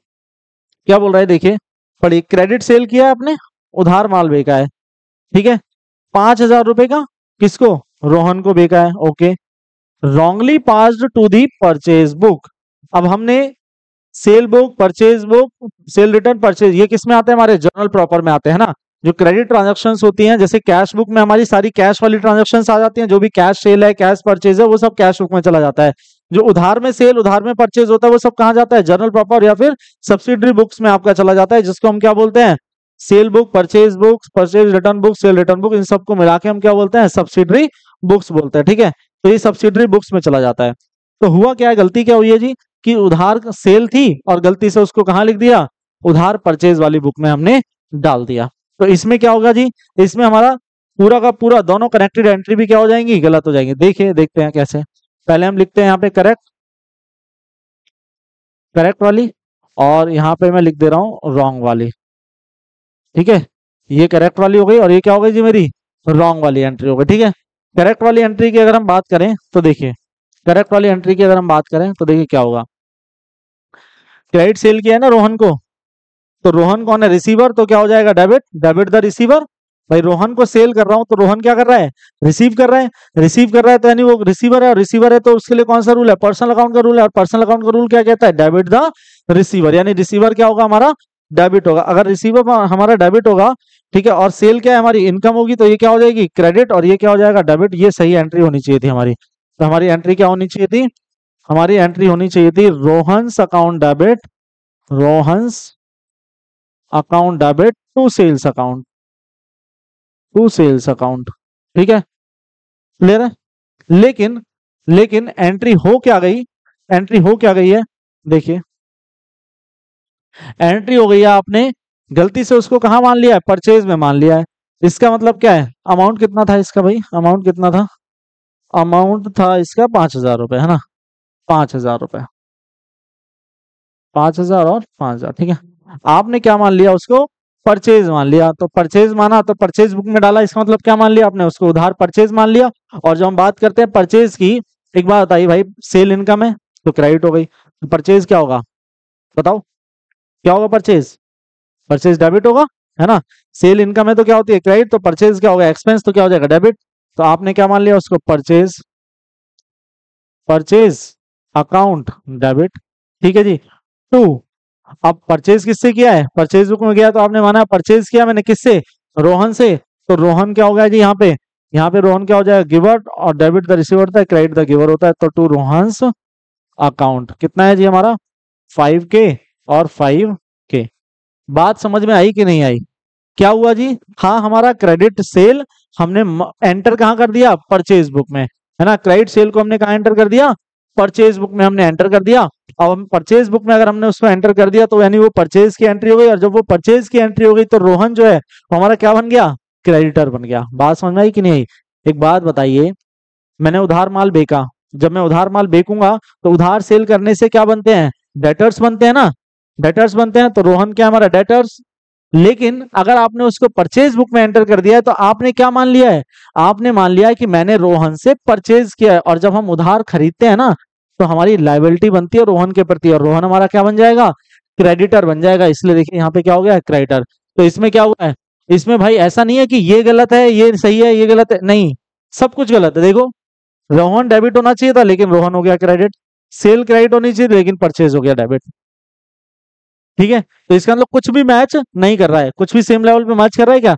Speaker 1: क्या बोल रहा है, देखिए पढ़िए, क्रेडिट सेल किया है आपने, उधार माल बेचा है, ठीक है, 5,000 रुपए का, किसको, रोहन को बेचा है, okay. Wrongly passed to the purchase book. अब हमने sale book, purchase book, sale return, purchase, ये किस में आते हैं, हमारे जर्नल प्रॉपर में आते हैं ना। जो क्रेडिट ट्रांजैक्शंस होती हैं, जैसे कैश बुक में हमारी सारी कैश वाली ट्रांजैक्शंस आ जाती हैं, जो भी कैश सेल है, कैश परचेज है, वो सब कैश बुक में चला जाता है। जो उधार में सेल, उधार में परचेज होता है, वो सब कहाँ जाता है, जर्नल प्रॉपर या फिर सब्सिडरी बुक्स में आपका चला जाता है, जिसको हम क्या बोलते हैं, sale book, purchase book, purchase return book, sale return book, इन सबको मिला के हम क्या बोलते हैं, सब्सिडरी बुक्स बोलते हैं, ठीक है। तो ये सब्सिडरी बुक्स में चला जाता है। तो हुआ क्या है, गलती क्या हुई है जी, कि उधार सेल थी और गलती से उसको कहाँ लिख दिया, उधार परचेज वाली बुक में हमने डाल दिया। तो इसमें क्या होगा जी, इसमें हमारा पूरा का पूरा दोनों कनेक्टेड एंट्री भी क्या हो जाएंगी, गलत हो जाएंगी। देखिए, देखते हैं कैसे। पहले हम लिखते हैं यहाँ पे करेक्ट, करेक्ट वाली, और यहाँ पे मैं लिख दे रहा हूँ रॉन्ग वाली, ठीक है। ये करेक्ट वाली हो गई, और ये क्या हो गई जी, मेरी रॉन्ग वाली एंट्री हो गई, ठीक है। करेक्ट वाली एंट्री की अगर हम बात करें तो देखिए, करेक्ट वाली एंट्री की अगर हम बात करें तो देखिए क्या होगा, क्रेडिट सेल किया है ना रोहन को, तो रोहन कौन है, रिसीवर, तो क्या हो जाएगा डेबिट, डेबिट द रिसीवर। भाई रोहन को सेल कर रहा हूं तो रोहन क्या कर रहा है, रिसीव कर रहा है, रिसीव कर रहा है तो यानी वो रिसीवर है, और रिसीवर है तो उसके लिए कौन सा रूल है, पर्सनल अकाउंट का रूल है, और पर्सनल अकाउंट का रूल क्या कहता है, डेबिट द रिसीवर, यानी रिसीवर क्या होगा हमारा, डेबिट होगा। अगर रिसीवर हमारा डेबिट होगा, ठीक है, और सेल क्या है हमारी, इनकम होगी, तो ये क्या हो जाएगी, क्रेडिट, और ये क्या हो जाएगा, डेबिट। ये सही एंट्री होनी चाहिए थी हमारी। तो हमारी एंट्री क्या होनी चाहिए थी, हमारी एंट्री होनी चाहिए थी Rohan's account debit, Rohan's account debit to sales account, to sales account. ठीक है, क्लियर है। लेकिन लेकिन एंट्री हो क्या गई, एंट्री हो क्या गई है, देखिए एंट्री हो गई है, आपने गलती से उसको कहाँ मान लिया है, परचेज में मान लिया है। इसका मतलब क्या है, अमाउंट कितना था इसका भाई, अमाउंट कितना था, अमाउंट था इसका 5,000 रुपए, है ना, 5,000 रुपए, 5,000 और 5,000, ठीक है। आपने क्या मान लिया उसको, परचेज मान लिया, तो परचेज माना तो परचेज बुक में डाला, इसका मतलब क्या मान लिया आपने, उसको उधार परचेज मान लिया। और जब हम बात करते हैं परचेज की, एक बात बताइए भाई, सेल इनकम है तो क्रेडिट हो गई, तो परचेज क्या होगा, बताओ क्या होगा, परचेज, परचेज डेबिट होगा, है ना। सेल इनकम है तो क्या होती है, क्रेडिट, तो परचेज क्या होगा, एक्सपेंस, तो क्या हो जाएगा, डेबिट। तो आपने क्या मान लिया उसको, परचेज, परचेज अकाउंट डेबिट, ठीक है जी। टू, अब परचेज किससे किया है, परचेज बुक में गया तो आपने माना परचेज किया मैंने किससे, रोहन से, तो रोहन क्या हो गया जी यहाँ पे, यहाँ पे रोहन क्या हो जाएगा, गिवर, और डेबिट द रिसीवर होता है, क्रेडिट द गिवर होता है, तो टू रोहन्स अकाउंट कितना है जी हमारा, 5K और 5K। बात समझ में आई कि नहीं आई, क्या हुआ जी, हाँ हमारा क्रेडिट सेल हमने एंटर कहाँ कर दिया, परचेज बुक में, है ना। क्रेडिट सेल को हमने कहाँ एंटर कर दिया, परचेज बुक में हमने एंटर कर दिया। अब हम परचेज बुक में अगर हमने उसको एंटर कर दिया तो यानी वो परचेज की एंट्री हो गई, और जब वो परचेज की एंट्री हो गई तो रोहन जो है वो हमारा क्या बन गया, क्रेडिटर बन गया। बात समझ में आई कि नहीं आई। एक बात बताइए, मैंने उधार माल बेचा, जब मैं उधार माल बेचूंगा तो उधार सेल करने से क्या बनते हैं, डेटर्स बनते हैं ना, डेटर्स बनते हैं, तो रोहन क्या हमारा डेटर्स। लेकिन अगर आपने उसको परचेज बुक में एंटर कर दिया है तो आपने क्या मान लिया है, आपने मान लिया है कि मैंने रोहन से परचेज किया है, और जब हम उधार खरीदते हैं ना तो हमारी लायबिलिटी बनती है रोहन के प्रति, और रोहन हमारा क्या बन जाएगा, क्रेडिटर बन जाएगा। इसलिए देखिए यहाँ पे क्या हो गया है, क्रेडिटर। तो इसमें क्या हुआ है, इसमें भाई ऐसा नहीं है कि ये गलत है ये सही है ये गलत है, नहीं, सब कुछ गलत है। देखो रोहन डेबिट होना चाहिए था लेकिन रोहन हो गया क्रेडिट, सेल क्रेडिट होनी चाहिए लेकिन परचेज हो गया डेबिट। ठीक है, तो इसका मतलब कुछ भी मैच नहीं कर रहा है, कुछ भी सेम लेवल पे मैच कर रहा है क्या,